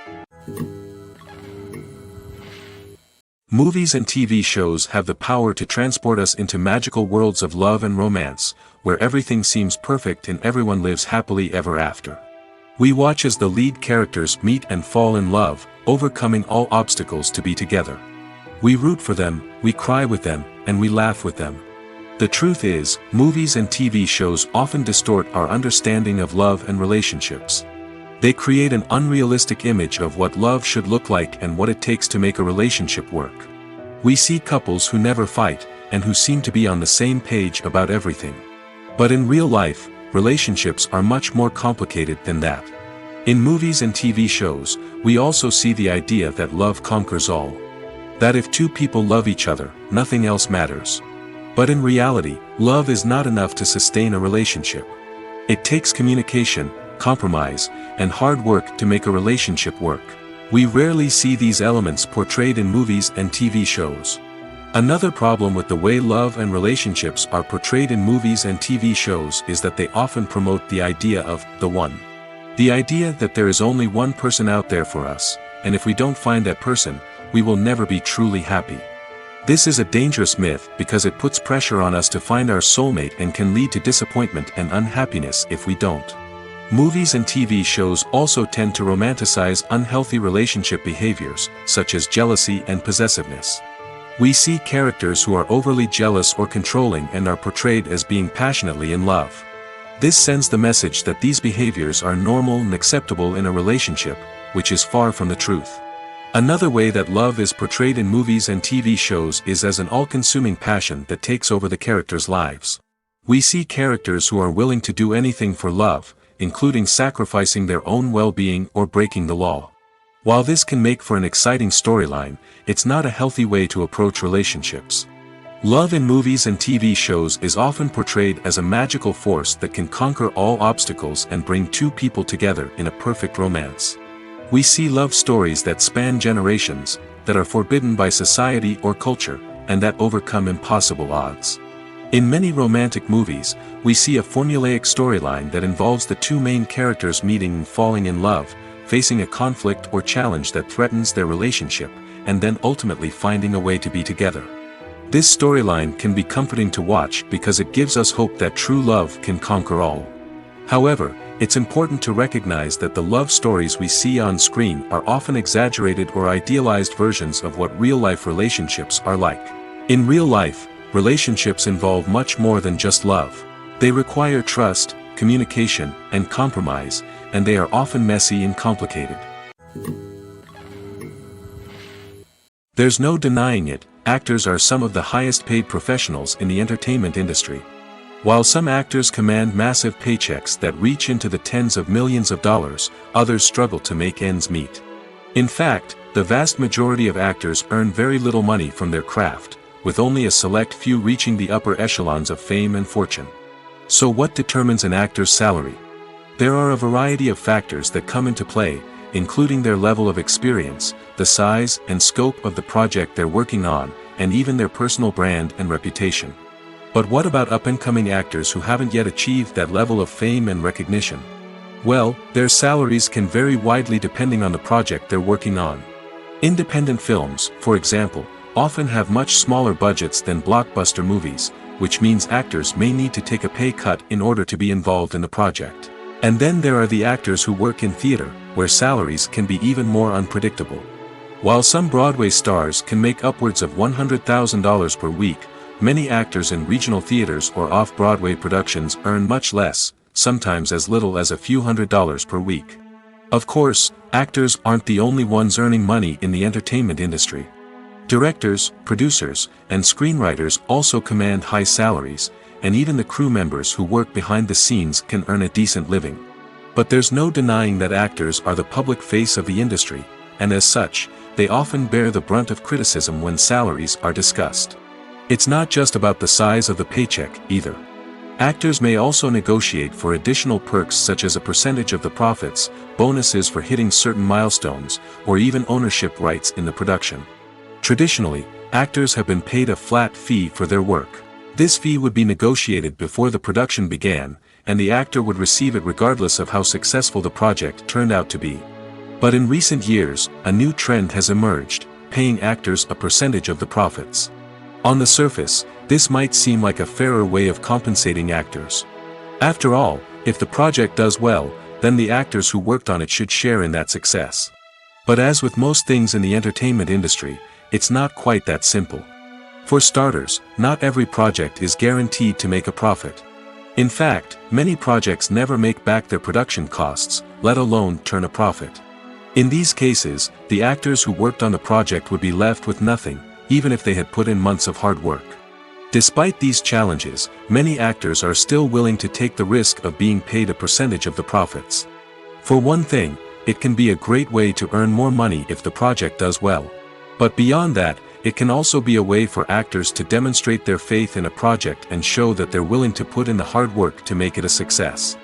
Movies and TV shows have the power to transport us into magical worlds of love and romance, where everything seems perfect and everyone lives happily ever after. We watch as the lead characters meet and fall in love, overcoming all obstacles to be together. We root for them, we cry with them, and we laugh with them. The truth is, movies and TV shows often distort our understanding of love and relationships. They create an unrealistic image of what love should look like and what it takes to make a relationship work. We see couples who never fight, and who seem to be on the same page about everything. But in real life, relationships are much more complicated than that. In movies and TV shows, we also see the idea that love conquers all. That if two people love each other, nothing else matters. But in reality, love is not enough to sustain a relationship. It takes communication, compromise, and hard work to make a relationship work. We rarely see these elements portrayed in movies and TV shows. Another problem with the way love and relationships are portrayed in movies and TV shows is that they often promote the idea of the one. The idea that there is only one person out there for us, and if we don't find that person, we will never be truly happy. This is a dangerous myth because it puts pressure on us to find our soulmate and can lead to disappointment and unhappiness if we don't. Movies and TV shows also tend to romanticize unhealthy relationship behaviors, such as jealousy and possessiveness. We see characters who are overly jealous or controlling and are portrayed as being passionately in love. This sends the message that these behaviors are normal and acceptable in a relationship, which is far from the truth. Another way that love is portrayed in movies and TV shows is as an all-consuming passion that takes over the characters' lives. We see characters who are willing to do anything for love, including sacrificing their own well-being or breaking the law. While this can make for an exciting storyline, it's not a healthy way to approach relationships. Love in movies and TV shows is often portrayed as a magical force that can conquer all obstacles and bring two people together in a perfect romance. We see love stories that span generations, that are forbidden by society or culture, and that overcome impossible odds. In many romantic movies, we see a formulaic storyline that involves the two main characters meeting and falling in love, facing a conflict or challenge that threatens their relationship, and then ultimately finding a way to be together. This storyline can be comforting to watch because it gives us hope that true love can conquer all. However, it's important to recognize that the love stories we see on screen are often exaggerated or idealized versions of what real-life relationships are like. In real life, relationships involve much more than just love. They require trust, communication, and compromise, and they are often messy and complicated. There's no denying it, actors are some of the highest paid professionals in the entertainment industry. While some actors command massive paychecks that reach into the tens of millions of dollars, others struggle to make ends meet. In fact, the vast majority of actors earn very little money from their craft, with only a select few reaching the upper echelons of fame and fortune. So what determines an actor's salary? There are a variety of factors that come into play, including their level of experience, the size and scope of the project they're working on, and even their personal brand and reputation. But what about up-and-coming actors who haven't yet achieved that level of fame and recognition? Well, their salaries can vary widely depending on the project they're working on. Independent films, for example, often have much smaller budgets than blockbuster movies, which means actors may need to take a pay cut in order to be involved in the project. And then there are the actors who work in theater, where salaries can be even more unpredictable. While some Broadway stars can make upwards of $100,000 per week, many actors in regional theaters or off-Broadway productions earn much less, sometimes as little as a few $100s per week. Of course, actors aren't the only ones earning money in the entertainment industry. Directors, producers, and screenwriters also command high salaries, and even the crew members who work behind the scenes can earn a decent living. But there's no denying that actors are the public face of the industry, and as such, they often bear the brunt of criticism when salaries are discussed. It's not just about the size of the paycheck, either. Actors may also negotiate for additional perks such as a percentage of the profits, bonuses for hitting certain milestones, or even ownership rights in the production. Traditionally, actors have been paid a flat fee for their work. This fee would be negotiated before the production began, and the actor would receive it regardless of how successful the project turned out to be. But in recent years, a new trend has emerged, paying actors a percentage of the profits. On the surface, this might seem like a fairer way of compensating actors. After all, if the project does well, then the actors who worked on it should share in that success. But as with most things in the entertainment industry, it's not quite that simple. For starters, not every project is guaranteed to make a profit. In fact, many projects never make back their production costs, let alone turn a profit. In these cases, the actors who worked on the project would be left with nothing, even if they had put in months of hard work. Despite these challenges, many actors are still willing to take the risk of being paid a percentage of the profits. For one thing, it can be a great way to earn more money if the project does well. But beyond that, it can also be a way for actors to demonstrate their faith in a project and show that they're willing to put in the hard work to make it a success.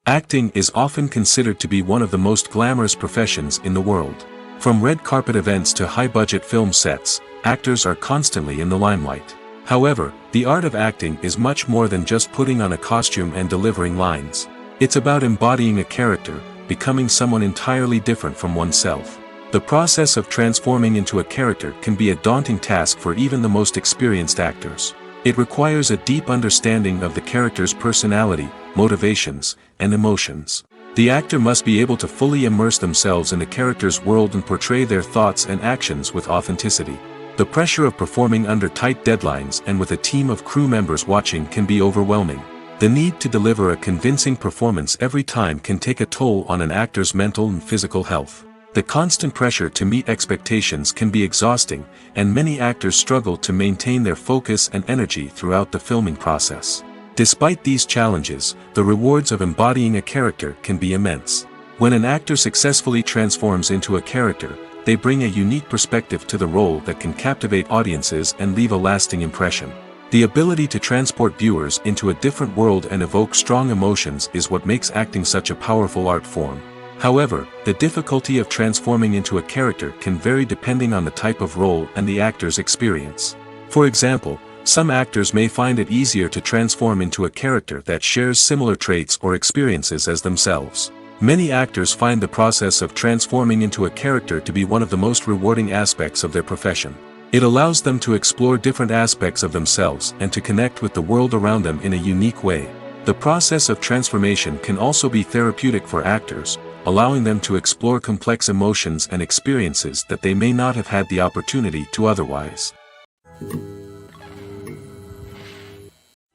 Acting is often considered to be one of the most glamorous professions in the world. From red carpet events to high-budget film sets, actors are constantly in the limelight. However, the art of acting is much more than just putting on a costume and delivering lines. It's about embodying a character, becoming someone entirely different from oneself. The process of transforming into a character can be a daunting task for even the most experienced actors. It requires a deep understanding of the character's personality, motivations, and emotions. The actor must be able to fully immerse themselves in the character's world and portray their thoughts and actions with authenticity. The pressure of performing under tight deadlines and with a team of crew members watching can be overwhelming. The need to deliver a convincing performance every time can take a toll on an actor's mental and physical health. The constant pressure to meet expectations can be exhausting, and many actors struggle to maintain their focus and energy throughout the filming process. Despite these challenges, the rewards of embodying a character can be immense. When an actor successfully transforms into a character, they bring a unique perspective to the role that can captivate audiences and leave a lasting impression. The ability to transport viewers into a different world and evoke strong emotions is what makes acting such a powerful art form. However, the difficulty of transforming into a character can vary depending on the type of role and the actor's experience. For example, some actors may find it easier to transform into a character that shares similar traits or experiences as themselves. Many actors find the process of transforming into a character to be one of the most rewarding aspects of their profession. It allows them to explore different aspects of themselves and to connect with the world around them in a unique way. The process of transformation can also be therapeutic for actors, allowing them to explore complex emotions and experiences that they may not have had the opportunity to otherwise.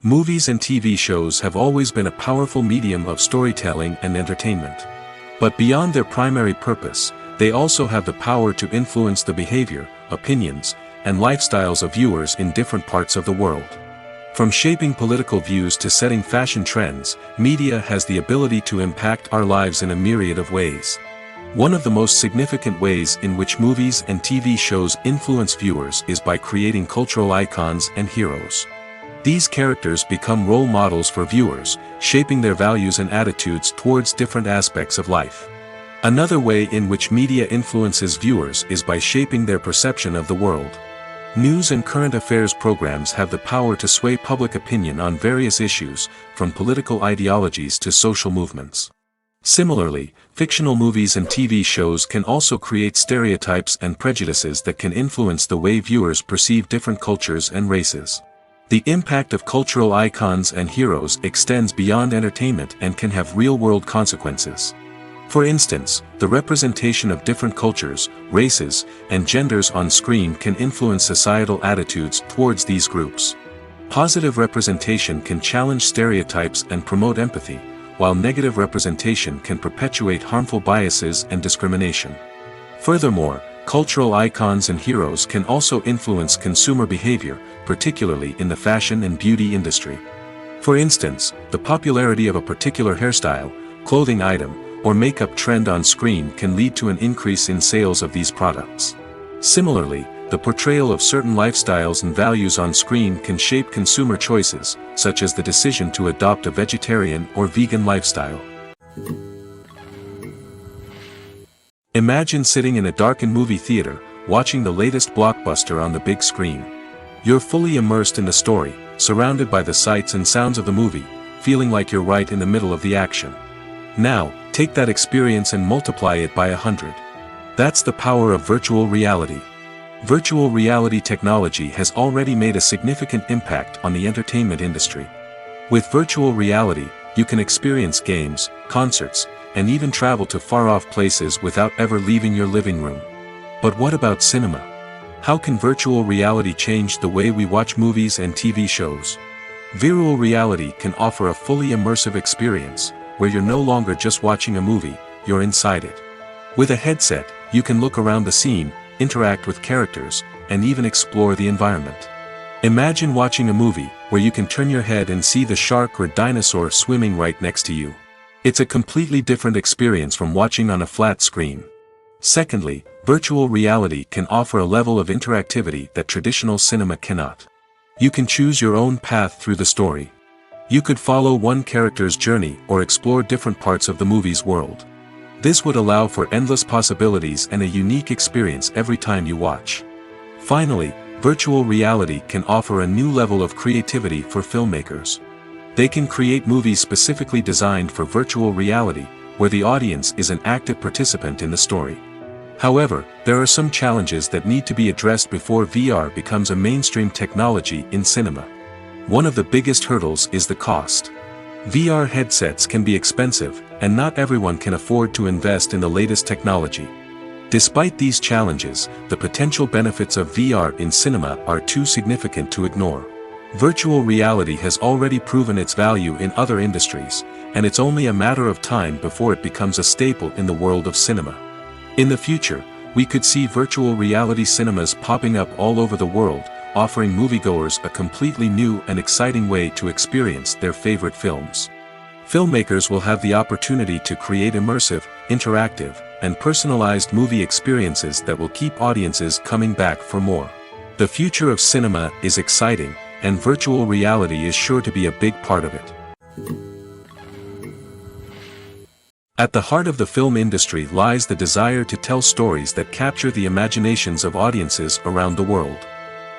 Movies and TV shows have always been a powerful medium of storytelling and entertainment. But beyond their primary purpose, they also have the power to influence the behavior, opinions, and lifestyles of viewers in different parts of the world. From shaping political views to setting fashion trends, media has the ability to impact our lives in a myriad of ways. One of the most significant ways in which movies and TV shows influence viewers is by creating cultural icons and heroes. These characters become role models for viewers, shaping their values and attitudes towards different aspects of life. Another way in which media influences viewers is by shaping their perception of the world. News and current affairs programs have the power to sway public opinion on various issues, from political ideologies to social movements. Similarly, fictional movies and TV shows can also create stereotypes and prejudices that can influence the way viewers perceive different cultures and races. The impact of cultural icons and heroes extends beyond entertainment and can have real-world consequences. For instance, the representation of different cultures, races, and genders on screen can influence societal attitudes towards these groups. Positive representation can challenge stereotypes and promote empathy, while negative representation can perpetuate harmful biases and discrimination. Furthermore, cultural icons and heroes can also influence consumer behavior, particularly in the fashion and beauty industry. For instance, the popularity of a particular hairstyle, clothing item, or makeup trend on screen can lead to an increase in sales of these products. Similarly, the portrayal of certain lifestyles and values on screen can shape consumer choices, such as the decision to adopt a vegetarian or vegan lifestyle. Imagine sitting in a darkened movie theater, watching the latest blockbuster on the big screen. You're fully immersed in the story, surrounded by the sights and sounds of the movie, feeling like you're right in the middle of the action. Now, take that experience and multiply it by 100. That's the power of virtual reality. Virtual reality technology has already made a significant impact on the entertainment industry. With virtual reality, you can experience games, concerts, and even travel to far-off places without ever leaving your living room. But what about cinema? How can virtual reality change the way we watch movies and TV shows? Virtual reality can offer a fully immersive experience, where you're no longer just watching a movie, you're inside it. With a headset, you can look around the scene, interact with characters, and even explore the environment. Imagine watching a movie where you can turn your head and see the shark or dinosaur swimming right next to you. It's a completely different experience from watching on a flat screen. Secondly, virtual reality can offer a level of interactivity that traditional cinema cannot. You can choose your own path through the story. You could follow one character's journey or explore different parts of the movie's world. This would allow for endless possibilities and a unique experience every time you watch. Finally, virtual reality can offer a new level of creativity for filmmakers. They can create movies specifically designed for virtual reality, where the audience is an active participant in the story. However, there are some challenges that need to be addressed before VR becomes a mainstream technology in cinema. One of the biggest hurdles is the cost. VR headsets can be expensive, and not everyone can afford to invest in the latest technology. Despite these challenges, the potential benefits of VR in cinema are too significant to ignore. Virtual reality has already proven its value in other industries, and it's only a matter of time before it becomes a staple in the world of cinema. In the future, we could see virtual reality cinemas popping up all over the world, offering moviegoers a completely new and exciting way to experience their favorite films. Filmmakers will have the opportunity to create immersive, interactive, and personalized movie experiences that will keep audiences coming back for more. The future of cinema is exciting, and virtual reality is sure to be a big part of it. At the heart of the film industry lies the desire to tell stories that capture the imaginations of audiences around the world.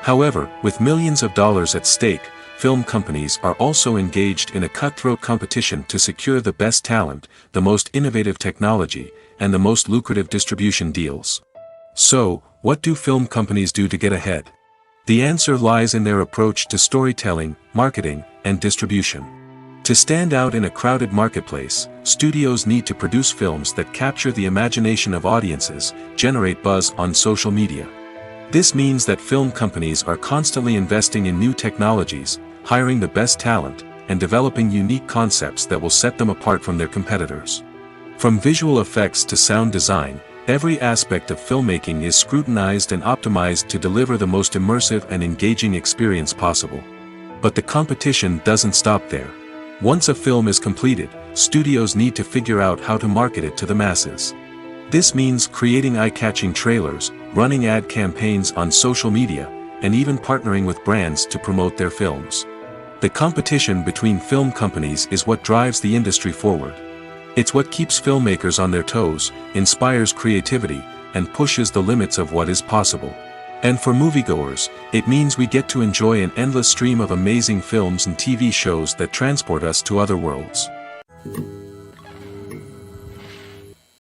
However, with millions of dollars at stake, film companies are also engaged in a cutthroat competition to secure the best talent, the most innovative technology, and the most lucrative distribution deals. So, what do film companies do to get ahead? The answer lies in their approach to storytelling, marketing, and distribution. To stand out in a crowded marketplace, studios need to produce films that capture the imagination of audiences, generate buzz on social media. This means that film companies are constantly investing in new technologies, hiring the best talent, and developing unique concepts that will set them apart from their competitors. From visual effects to sound design, every aspect of filmmaking is scrutinized and optimized to deliver the most immersive and engaging experience possible. But the competition doesn't stop there. Once a film is completed, studios need to figure out how to market it to the masses. This means creating eye-catching trailers, running ad campaigns on social media, and even partnering with brands to promote their films. The competition between film companies is what drives the industry forward. It's what keeps filmmakers on their toes, inspires creativity, and pushes the limits of what is possible. And for moviegoers, it means we get to enjoy an endless stream of amazing films and TV shows that transport us to other worlds.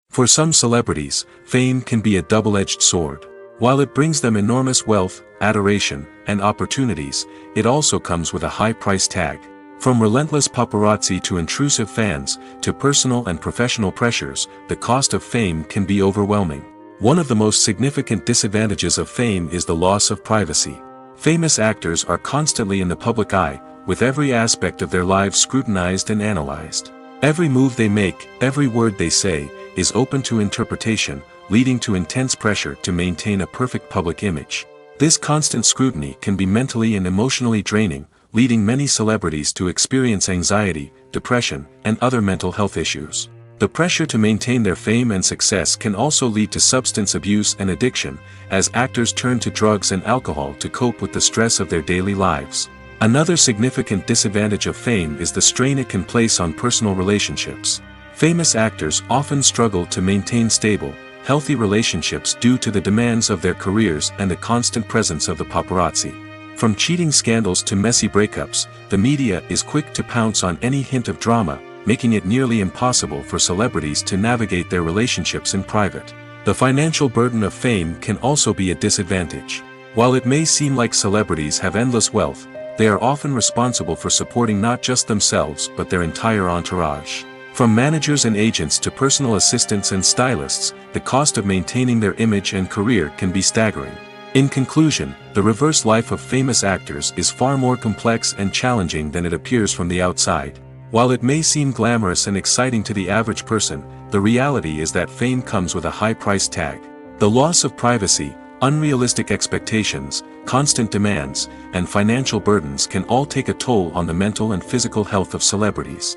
For some celebrities, fame can be a double-edged sword. While it brings them enormous wealth, adoration, and opportunities, it also comes with a high price tag. From relentless paparazzi to intrusive fans, to personal and professional pressures, the cost of fame can be overwhelming. One of the most significant disadvantages of fame is the loss of privacy. Famous actors are constantly in the public eye, with every aspect of their lives scrutinized and analyzed. Every move they make, every word they say, is open to interpretation, leading to intense pressure to maintain a perfect public image. This constant scrutiny can be mentally and emotionally draining, leading many celebrities to experience anxiety, depression, and other mental health issues. The pressure to maintain their fame and success can also lead to substance abuse and addiction, as actors turn to drugs and alcohol to cope with the stress of their daily lives. Another significant disadvantage of fame is the strain it can place on personal relationships. Famous actors often struggle to maintain stable, healthy relationships due to the demands of their careers and the constant presence of the paparazzi. From cheating scandals to messy breakups, the media is quick to pounce on any hint of drama, making it nearly impossible for celebrities to navigate their relationships in private. The financial burden of fame can also be a disadvantage. While it may seem like celebrities have endless wealth, they are often responsible for supporting not just themselves but their entire entourage. From managers and agents to personal assistants and stylists, the cost of maintaining their image and career can be staggering. In conclusion, the reverse life of famous actors is far more complex and challenging than it appears from the outside. While it may seem glamorous and exciting to the average person, the reality is that fame comes with a high price tag. The loss of privacy, unrealistic expectations, constant demands, and financial burdens can all take a toll on the mental and physical health of celebrities.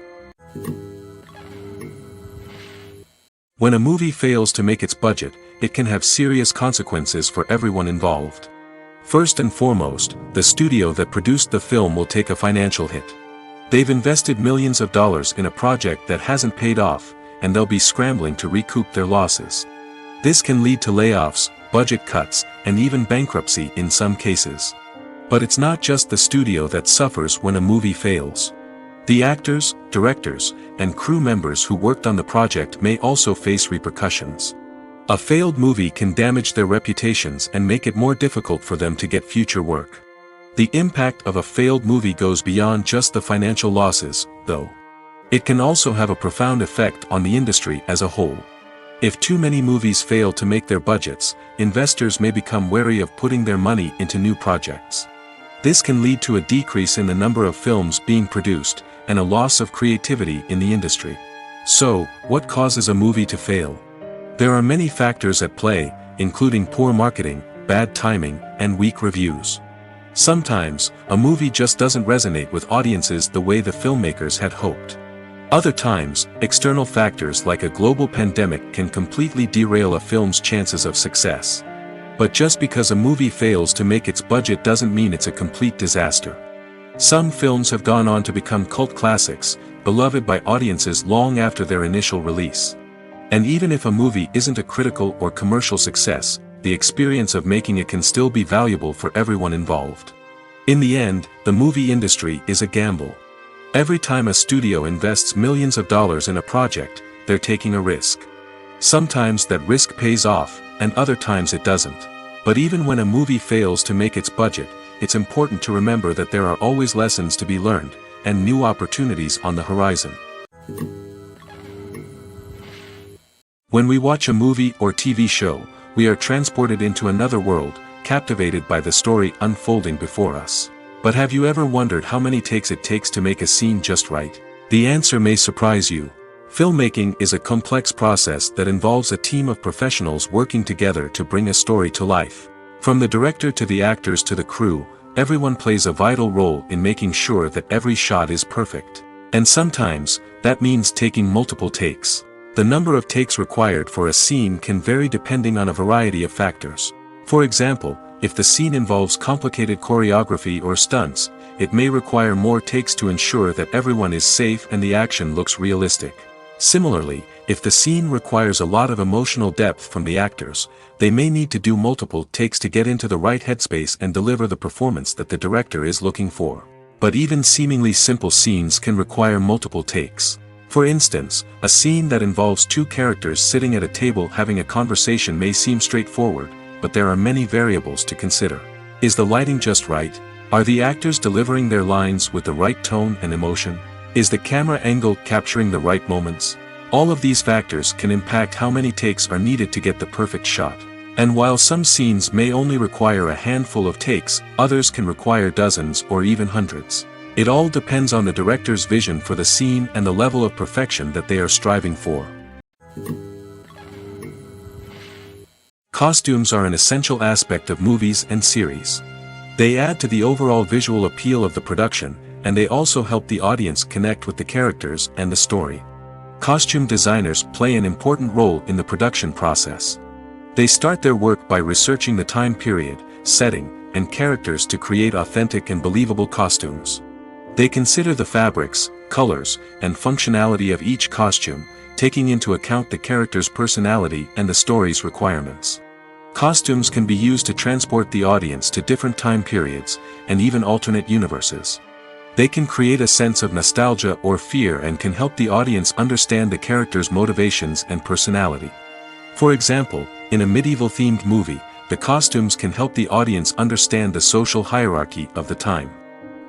When a movie fails to make its budget, it can have serious consequences for everyone involved. First and foremost, the studio that produced the film will take a financial hit. They've invested millions of dollars in a project that hasn't paid off, and they'll be scrambling to recoup their losses. This can lead to layoffs, budget cuts, and even bankruptcy in some cases. But it's not just the studio that suffers when a movie fails. The actors, directors, and crew members who worked on the project may also face repercussions. A failed movie can damage their reputations and make it more difficult for them to get future work. The impact of a failed movie goes beyond just the financial losses, though. It can also have a profound effect on the industry as a whole. If too many movies fail to make their budgets, investors may become wary of putting their money into new projects. This can lead to a decrease in the number of films being produced, and a loss of creativity in the industry. So, what causes a movie to fail? There are many factors at play, including poor marketing, bad timing, and weak reviews. Sometimes, a movie just doesn't resonate with audiences the way the filmmakers had hoped. Other times, external factors like a global pandemic can completely derail a film's chances of success. But just because a movie fails to make its budget doesn't mean it's a complete disaster. Some films have gone on to become cult classics, beloved by audiences long after their initial release. And even if a movie isn't a critical or commercial success, the experience of making it can still be valuable for everyone involved. In the end, the movie industry is a gamble. Every time a studio invests millions of dollars in a project, they're taking a risk. Sometimes that risk pays off, and other times it doesn't. But even when a movie fails to make its budget, it's important to remember that there are always lessons to be learned, and new opportunities on the horizon. When we watch a movie or TV show, we are transported into another world, captivated by the story unfolding before us. But have you ever wondered how many takes it takes to make a scene just right? The answer may surprise you. Filmmaking is a complex process that involves a team of professionals working together to bring a story to life. From the director to the actors to the crew, everyone plays a vital role in making sure that every shot is perfect. And sometimes, that means taking multiple takes. The number of takes required for a scene can vary depending on a variety of factors. For example, if the scene involves complicated choreography or stunts, it may require more takes to ensure that everyone is safe and the action looks realistic. Similarly, if the scene requires a lot of emotional depth from the actors, they may need to do multiple takes to get into the right headspace and deliver the performance that the director is looking for. But even seemingly simple scenes can require multiple takes. For instance, a scene that involves two characters sitting at a table having a conversation may seem straightforward, but there are many variables to consider. Is the lighting just right? Are the actors delivering their lines with the right tone and emotion? Is the camera angle capturing the right moments? All of these factors can impact how many takes are needed to get the perfect shot. And while some scenes may only require a handful of takes, others can require dozens or even hundreds. It all depends on the director's vision for the scene and the level of perfection that they are striving for. Costumes are an essential aspect of movies and series. They add to the overall visual appeal of the production, and they also help the audience connect with the characters and the story. Costume designers play an important role in the production process. They start their work by researching the time period, setting, and characters to create authentic and believable costumes. They consider the fabrics, colors, and functionality of each costume, taking into account the character's personality and the story's requirements. Costumes can be used to transport the audience to different time periods, and even alternate universes. They can create a sense of nostalgia or fear and can help the audience understand the character's motivations and personality. For example, in a medieval-themed movie, the costumes can help the audience understand the social hierarchy of the time.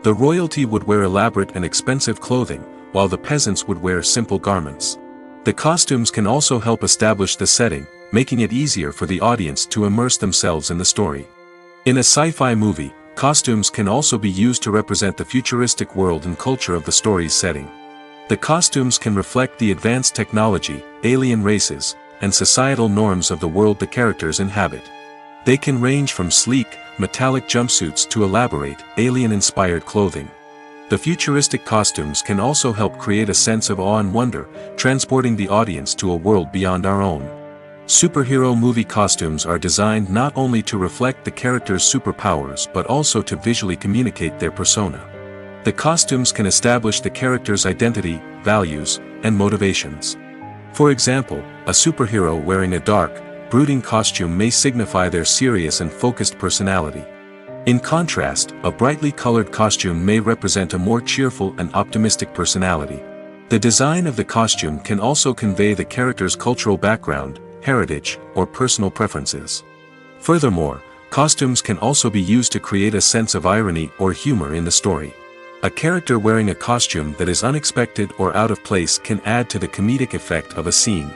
The royalty would wear elaborate and expensive clothing, while the peasants would wear simple garments. The costumes can also help establish the setting, making it easier for the audience to immerse themselves in the story. In a sci-fi movie, costumes can also be used to represent the futuristic world and culture of the story's setting. The costumes can reflect the advanced technology, alien races, and societal norms of the world the characters inhabit. They can range from sleek, metallic jumpsuits to elaborate, alien-inspired clothing. The futuristic costumes can also help create a sense of awe and wonder, transporting the audience to a world beyond our own. Superhero movie costumes are designed not only to reflect the character's superpowers but also to visually communicate their persona. The costumes can establish the character's identity, values, and motivations. For example, a superhero wearing a dark, brooding costume may signify their serious and focused personality. In contrast, a brightly colored costume may represent a more cheerful and optimistic personality. The design of the costume can also convey the character's cultural background, heritage, or personal preferences. Furthermore, costumes can also be used to create a sense of irony or humor in the story. A character wearing a costume that is unexpected or out of place can add to the comedic effect of a scene.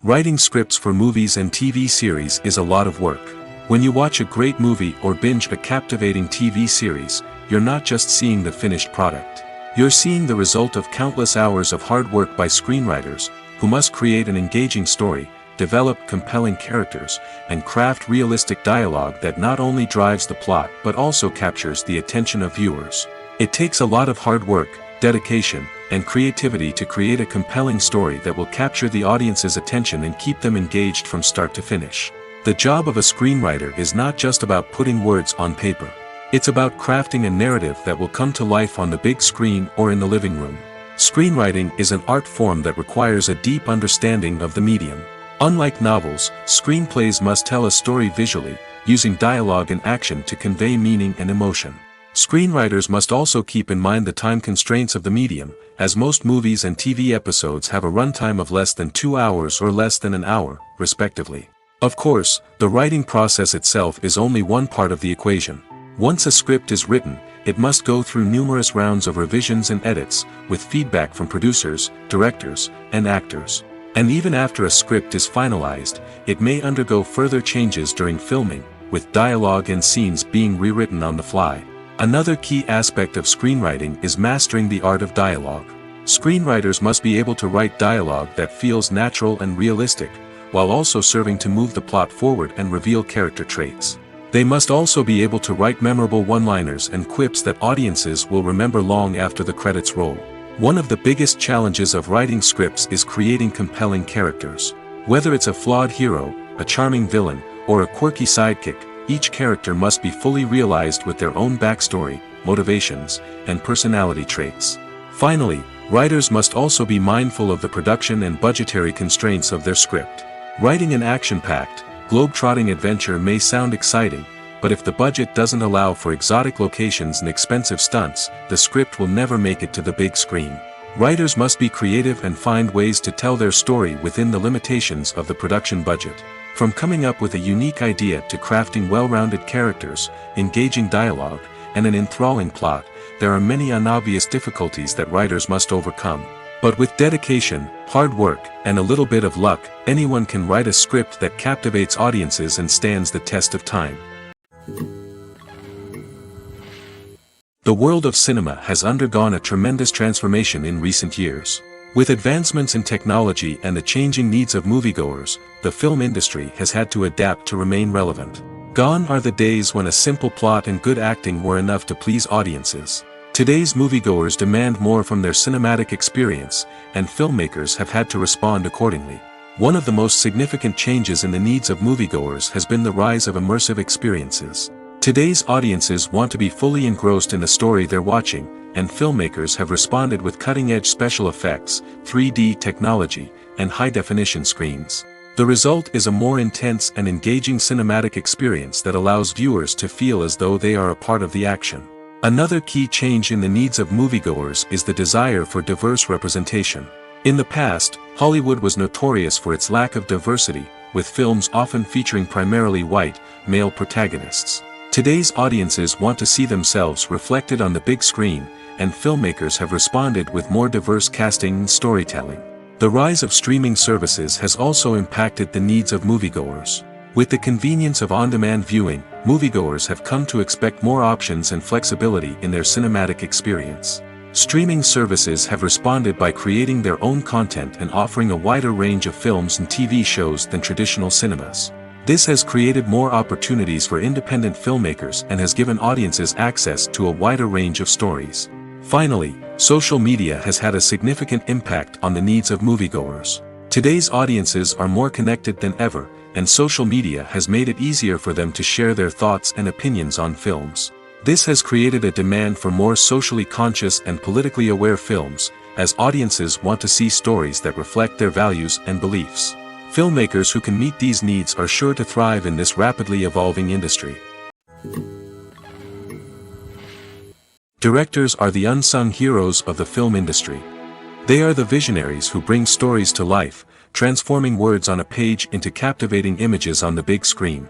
Writing scripts for movies and TV series is a lot of work. When you watch a great movie or binge a captivating TV series, you're not just seeing the finished product. You're seeing the result of countless hours of hard work by screenwriters, who must create an engaging story, develop compelling characters, and craft realistic dialogue that not only drives the plot but also captures the attention of viewers. It takes a lot of hard work, dedication, and creativity to create a compelling story that will capture the audience's attention and keep them engaged from start to finish. The job of a screenwriter is not just about putting words on paper. It's about crafting a narrative that will come to life on the big screen or in the living room. Screenwriting is an art form that requires a deep understanding of the medium. Unlike novels, screenplays must tell a story visually, using dialogue and action to convey meaning and emotion. Screenwriters must also keep in mind the time constraints of the medium, as most movies and TV episodes have a runtime of less than 2 hours or less than an hour, respectively. Of course, the writing process itself is only one part of the equation. Once a script is written, it must go through numerous rounds of revisions and edits, with feedback from producers, directors, and actors. And even after a script is finalized, it may undergo further changes during filming, with dialogue and scenes being rewritten on the fly. Another key aspect of screenwriting is mastering the art of dialogue. Screenwriters must be able to write dialogue that feels natural and realistic, while also serving to move the plot forward and reveal character traits. They must also be able to write memorable one-liners and quips that audiences will remember long after the credits roll. One of the biggest challenges of writing scripts is creating compelling characters. Whether it's a flawed hero, a charming villain, or a quirky sidekick, each character must be fully realized with their own backstory, motivations, and personality traits. Finally, writers must also be mindful of the production and budgetary constraints of their script. Writing an action-packed, globe-trotting adventure may sound exciting, but if the budget doesn't allow for exotic locations and expensive stunts, the script will never make it to the big screen. Writers must be creative and find ways to tell their story within the limitations of the production budget. From coming up with a unique idea to crafting well-rounded characters, engaging dialogue, and an enthralling plot, there are many unobvious difficulties that writers must overcome. But with dedication, hard work, and a little bit of luck, anyone can write a script that captivates audiences and stands the test of time. The world of cinema has undergone a tremendous transformation in recent years. With advancements in technology and the changing needs of moviegoers, the film industry has had to adapt to remain relevant. Gone are the days when a simple plot and good acting were enough to please audiences. Today's moviegoers demand more from their cinematic experience, and filmmakers have had to respond accordingly. One of the most significant changes in the needs of moviegoers has been the rise of immersive experiences. Today's audiences want to be fully engrossed in the story they're watching, and filmmakers have responded with cutting-edge special effects, 3D technology, and high-definition screens. The result is a more intense and engaging cinematic experience that allows viewers to feel as though they are a part of the action. Another key change in the needs of moviegoers is the desire for diverse representation. In the past, Hollywood was notorious for its lack of diversity, with films often featuring primarily white, male protagonists. Today's audiences want to see themselves reflected on the big screen, and filmmakers have responded with more diverse casting and storytelling. The rise of streaming services has also impacted the needs of moviegoers. With the convenience of on-demand viewing, moviegoers have come to expect more options and flexibility in their cinematic experience. Streaming services have responded by creating their own content and offering a wider range of films and TV shows than traditional cinemas. This has created more opportunities for independent filmmakers and has given audiences access to a wider range of stories. Finally, social media has had a significant impact on the needs of moviegoers. Today's audiences are more connected than ever, and social media has made it easier for them to share their thoughts and opinions on films. This has created a demand for more socially conscious and politically aware films, as audiences want to see stories that reflect their values and beliefs. Filmmakers who can meet these needs are sure to thrive in this rapidly evolving industry. Directors are the unsung heroes of the film industry. They are the visionaries who bring stories to life, transforming words on a page into captivating images on the big screen.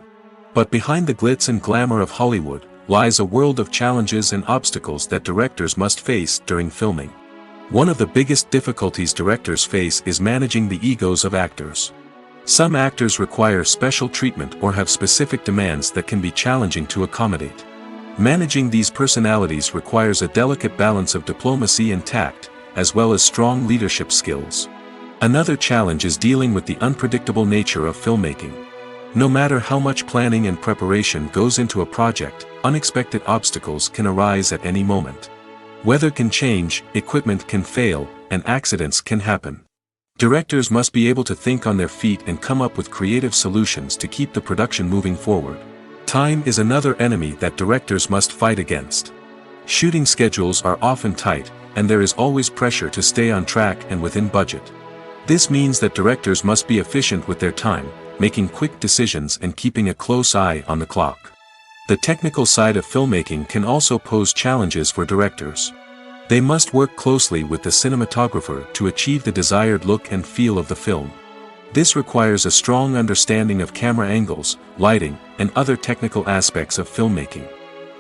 But behind the glitz and glamour of Hollywood lies a world of challenges and obstacles that directors must face during filming. One of the biggest difficulties directors face is managing the egos of actors. Some actors require special treatment or have specific demands that can be challenging to accommodate. Managing these personalities requires a delicate balance of diplomacy and tact, as well as strong leadership skills. Another challenge is dealing with the unpredictable nature of filmmaking. No matter how much planning and preparation goes into a project, unexpected obstacles can arise at any moment. Weather can change, equipment can fail, and accidents can happen. Directors must be able to think on their feet and come up with creative solutions to keep the production moving forward. Time is another enemy that directors must fight against. Shooting schedules are often tight, and there is always pressure to stay on track and within budget. This means that directors must be efficient with their time, making quick decisions and keeping a close eye on the clock. The technical side of filmmaking can also pose challenges for directors. They must work closely with the cinematographer to achieve the desired look and feel of the film. This requires a strong understanding of camera angles, lighting, and other technical aspects of filmmaking.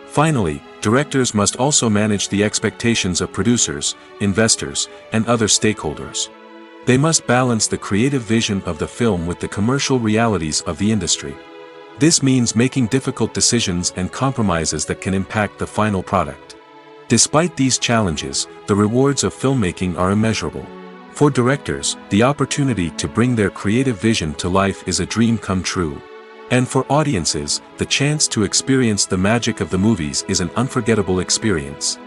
Finally, directors must also manage the expectations of producers, investors, and other stakeholders. They must balance the creative vision of the film with the commercial realities of the industry. This means making difficult decisions and compromises that can impact the final product. Despite these challenges, the rewards of filmmaking are immeasurable. For directors, the opportunity to bring their creative vision to life is a dream come true. And for audiences, the chance to experience the magic of the movies is an unforgettable experience.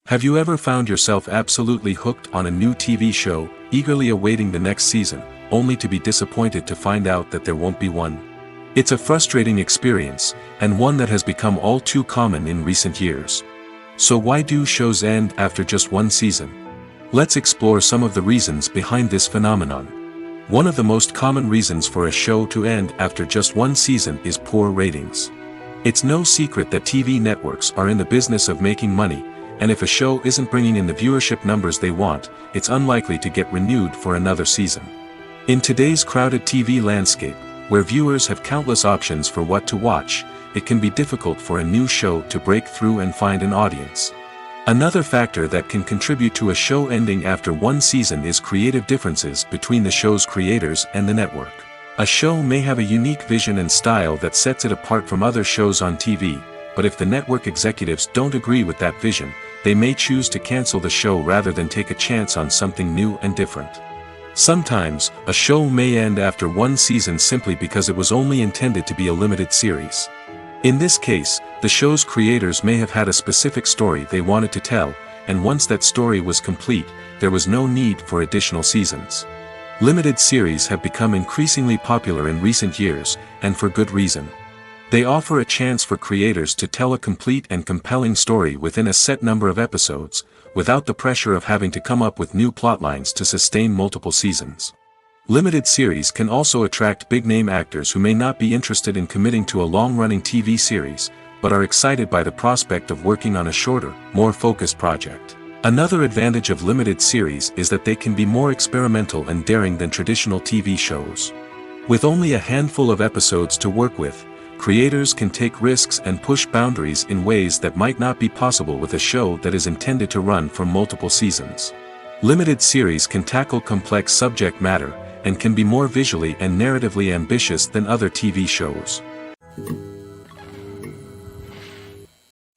Have you ever found yourself absolutely hooked on a new TV show, eagerly awaiting the next season, only to be disappointed to find out that there won't be one? It's a frustrating experience, and one that has become all too common in recent years. So why do shows end after just one season? Let's explore some of the reasons behind this phenomenon. One of the most common reasons for a show to end after just one season is poor ratings. It's no secret that TV networks are in the business of making money, and if a show isn't bringing in the viewership numbers they want, it's unlikely to get renewed for another season. In today's crowded TV landscape, where viewers have countless options for what to watch, it can be difficult for a new show to break through and find an audience. Another factor that can contribute to a show ending after one season is creative differences between the show's creators and the network. A show may have a unique vision and style that sets it apart from other shows on TV, but if the network executives don't agree with that vision, they may choose to cancel the show rather than take a chance on something new and different. Sometimes, a show may end after one season simply because it was only intended to be a limited series. In this case, the show's creators may have had a specific story they wanted to tell, and once that story was complete, there was no need for additional seasons. Limited series have become increasingly popular in recent years, and for good reason. They offer a chance for creators to tell a complete and compelling story within a set number of episodes, without the pressure of having to come up with new plotlines to sustain multiple seasons. Limited series can also attract big-name actors who may not be interested in committing to a long-running TV series, but are excited by the prospect of working on a shorter, more focused project. Another advantage of limited series is that they can be more experimental and daring than traditional TV shows. With only a handful of episodes to work with, creators can take risks and push boundaries in ways that might not be possible with a show that is intended to run for multiple seasons. Limited series can tackle complex subject matter, and can be more visually and narratively ambitious than other TV shows.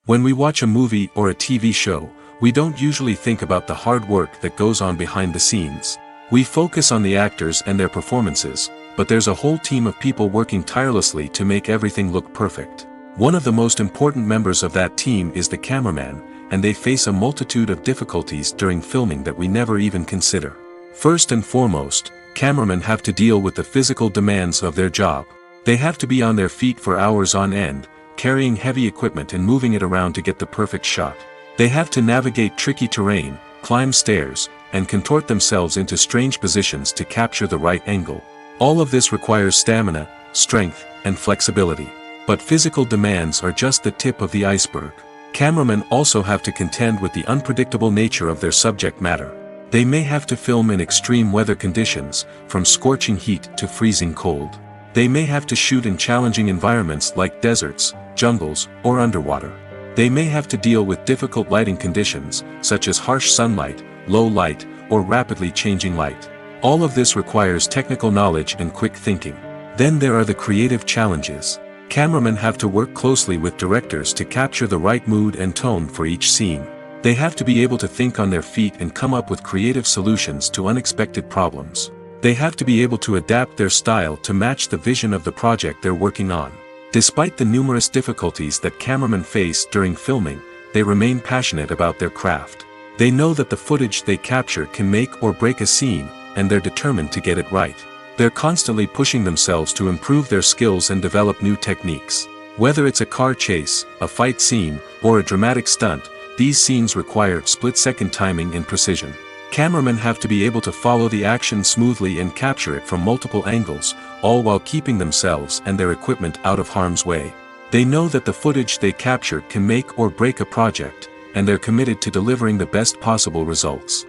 When we watch a movie or a TV show, we don't usually think about the hard work that goes on behind the scenes. We focus on the actors and their performances, but there's a whole team of people working tirelessly to make everything look perfect. One of the most important members of that team is the cameraman, and they face a multitude of difficulties during filming that we never even consider. First and foremost, cameramen have to deal with the physical demands of their job. They have to be on their feet for hours on end, carrying heavy equipment and moving it around to get the perfect shot. They have to navigate tricky terrain, climb stairs, and contort themselves into strange positions to capture the right angle. All of this requires stamina, strength, and flexibility. But physical demands are just the tip of the iceberg. Cameramen also have to contend with the unpredictable nature of their subject matter. They may have to film in extreme weather conditions, from scorching heat to freezing cold. They may have to shoot in challenging environments like deserts, jungles, or underwater. They may have to deal with difficult lighting conditions, such as harsh sunlight, low light, or rapidly changing light. All of this requires technical knowledge and quick thinking. Then there are the creative challenges. Cameramen have to work closely with directors to capture the right mood and tone for each scene. They have to be able to think on their feet and come up with creative solutions to unexpected problems. They have to be able to adapt their style to match the vision of the project they're working on. Despite the numerous difficulties that cameramen face during filming, they remain passionate about their craft. They know that the footage they capture can make or break a scene, and they're determined to get it right. They're constantly pushing themselves to improve their skills and develop new techniques. Whether it's a car chase, a fight scene, or a dramatic stunt, these scenes require split-second timing and precision. Cameramen have to be able to follow the action smoothly and capture it from multiple angles, all while keeping themselves and their equipment out of harm's way. They know that the footage they capture can make or break a project, and they're committed to delivering the best possible results.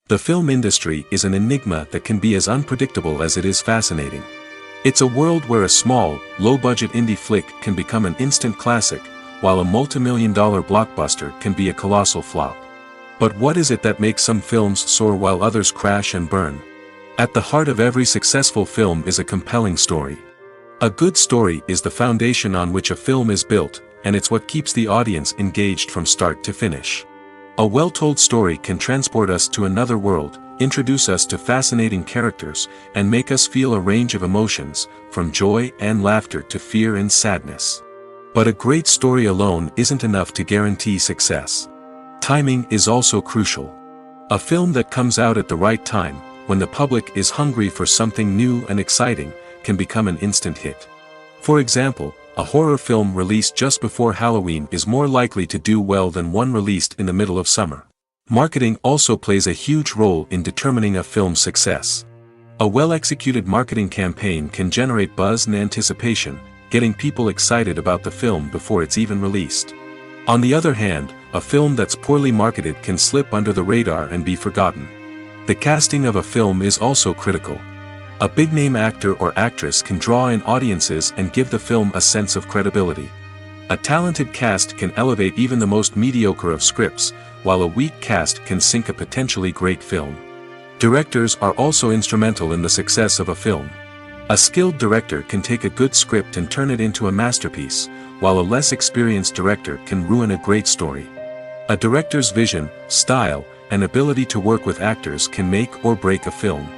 The film industry is an enigma that can be as unpredictable as it is fascinating. It's a world where a small, low-budget indie flick can become an instant classic, while a multi-million-dollar blockbuster can be a colossal flop. But what is it that makes some films soar while others crash and burn? At the heart of every successful film is a compelling story. A good story is the foundation on which a film is built, and it's what keeps the audience engaged from start to finish. A well-told story can transport us to another world, introduce us to fascinating characters, and make us feel a range of emotions, from joy and laughter to fear and sadness. But a great story alone isn't enough to guarantee success. Timing is also crucial. A film that comes out at the right time, when the public is hungry for something new and exciting, can become an instant hit. For example, a horror film released just before Halloween is more likely to do well than one released in the middle of summer. Marketing also plays a huge role in determining a film's success. A well-executed marketing campaign can generate buzz and anticipation, getting people excited about the film before it's even released. On the other hand, a film that's poorly marketed can slip under the radar and be forgotten. The casting of a film is also critical. A big-name actor or actress can draw in audiences and give the film a sense of credibility. A talented cast can elevate even the most mediocre of scripts, while a weak cast can sink a potentially great film. Directors are also instrumental in the success of a film. A skilled director can take a good script and turn it into a masterpiece, while a less experienced director can ruin a great story. A director's vision, style, and ability to work with actors can make or break a film.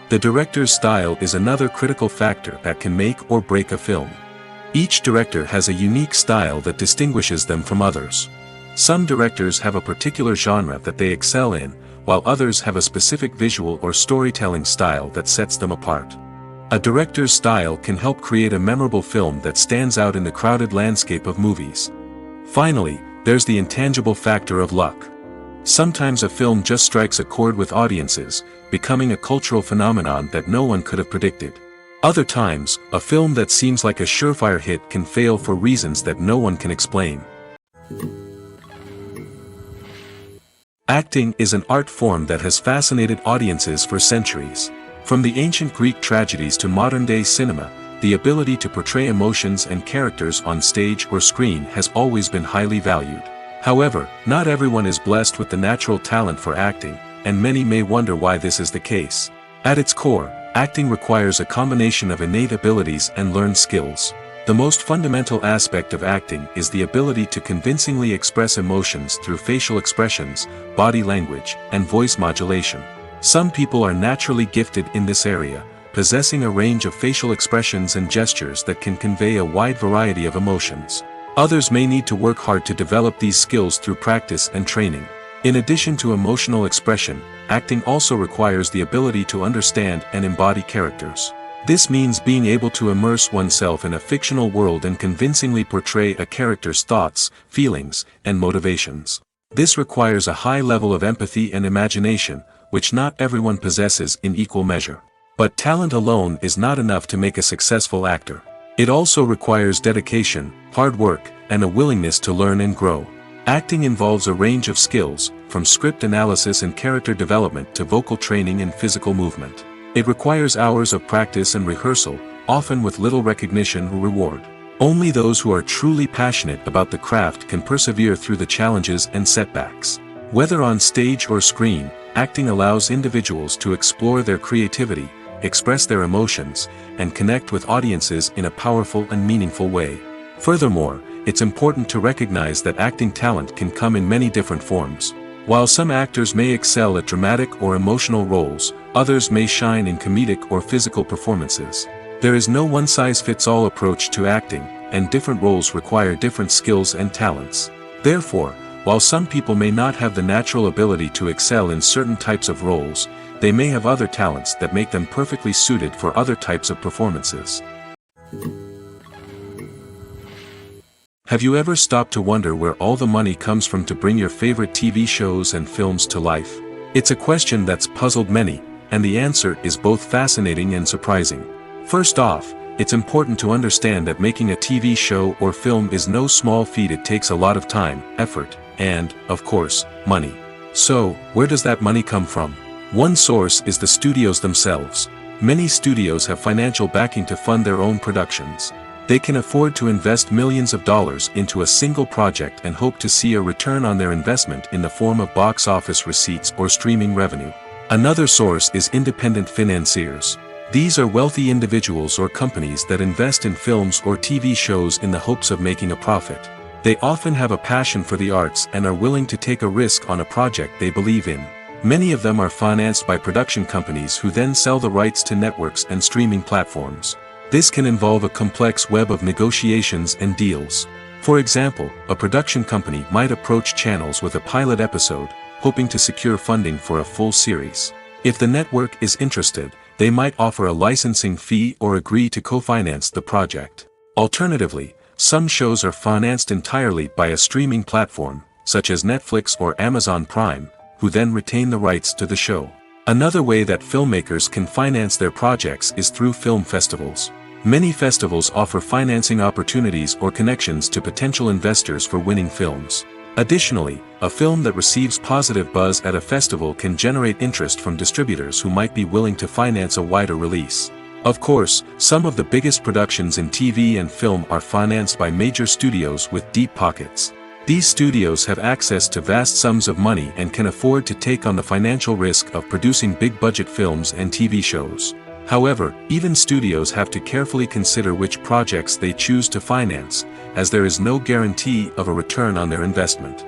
The director's style is another critical factor that can make or break a film. Each director has a unique style that distinguishes them from others. Some directors have a particular genre that they excel in, while others have a specific visual or storytelling style that sets them apart. A director's style can help create a memorable film that stands out in the crowded landscape of movies. Finally, there's the intangible factor of luck. Sometimes a film just strikes a chord with audiences, becoming a cultural phenomenon that no one could have predicted. Other times, a film that seems like a surefire hit can fail for reasons that no one can explain. Acting is an art form that has fascinated audiences for centuries. From the ancient Greek tragedies to modern-day cinema, the ability to portray emotions and characters on stage or screen has always been highly valued. However, not everyone is blessed with the natural talent for acting, and many may wonder why this is the case. At its core, acting requires a combination of innate abilities and learned skills. The most fundamental aspect of acting is the ability to convincingly express emotions through facial expressions, body language, and voice modulation. Some people are naturally gifted in this area, possessing a range of facial expressions and gestures that can convey a wide variety of emotions. Others may need to work hard to develop these skills through practice and training. In addition to emotional expression, acting also requires the ability to understand and embody characters. This means being able to immerse oneself in a fictional world and convincingly portray a character's thoughts, feelings, and motivations. This requires a high level of empathy and imagination, which not everyone possesses in equal measure. But talent alone is not enough to make a successful actor. It also requires dedication, hard work, and a willingness to learn and grow. Acting involves a range of skills, from script analysis and character development to vocal training and physical movement. It requires hours of practice and rehearsal, often with little recognition or reward. Only those who are truly passionate about the craft can persevere through the challenges and setbacks. Whether on stage or screen, acting allows individuals to explore their creativity, express their emotions, and connect with audiences in a powerful and meaningful way. Furthermore, it's important to recognize that acting talent can come in many different forms. While some actors may excel at dramatic or emotional roles, others may shine in comedic or physical performances. There is no one-size-fits-all approach to acting, and different roles require different skills and talents. Therefore, while some people may not have the natural ability to excel in certain types of roles, they may have other talents that make them perfectly suited for other types of performances. Have you ever stopped to wonder where all the money comes from to bring your favorite TV shows and films to life? It's a question that's puzzled many, and the answer is both fascinating and surprising. First off, it's important to understand that making a TV show or film is no small feat. It takes a lot of time, effort, and, of course, money. So, where does that money come from? One source is the studios themselves. Many studios have financial backing to fund their own productions. They can afford to invest millions of dollars into a single project and hope to see a return on their investment in the form of box office receipts or streaming revenue. Another source is independent financiers. These are wealthy individuals or companies that invest in films or TV shows in the hopes of making a profit. They often have a passion for the arts and are willing to take a risk on a project they believe in. Many of them are financed by production companies who then sell the rights to networks and streaming platforms. This can involve a complex web of negotiations and deals. For example, a production company might approach channels with a pilot episode, hoping to secure funding for a full series. If the network is interested, they might offer a licensing fee or agree to co-finance the project. Alternatively, some shows are financed entirely by a streaming platform, such as Netflix or Amazon Prime, who then retain the rights to the show. Another way that filmmakers can finance their projects is through film festivals. Many festivals offer financing opportunities or connections to potential investors for winning films. Additionally, a film that receives positive buzz at a festival can generate interest from distributors who might be willing to finance a wider release. Of course, some of the biggest productions in TV and film are financed by major studios with deep pockets. These studios have access to vast sums of money and can afford to take on the financial risk of producing big-budget films and TV shows. However, even studios have to carefully consider which projects they choose to finance, as there is no guarantee of a return on their investment.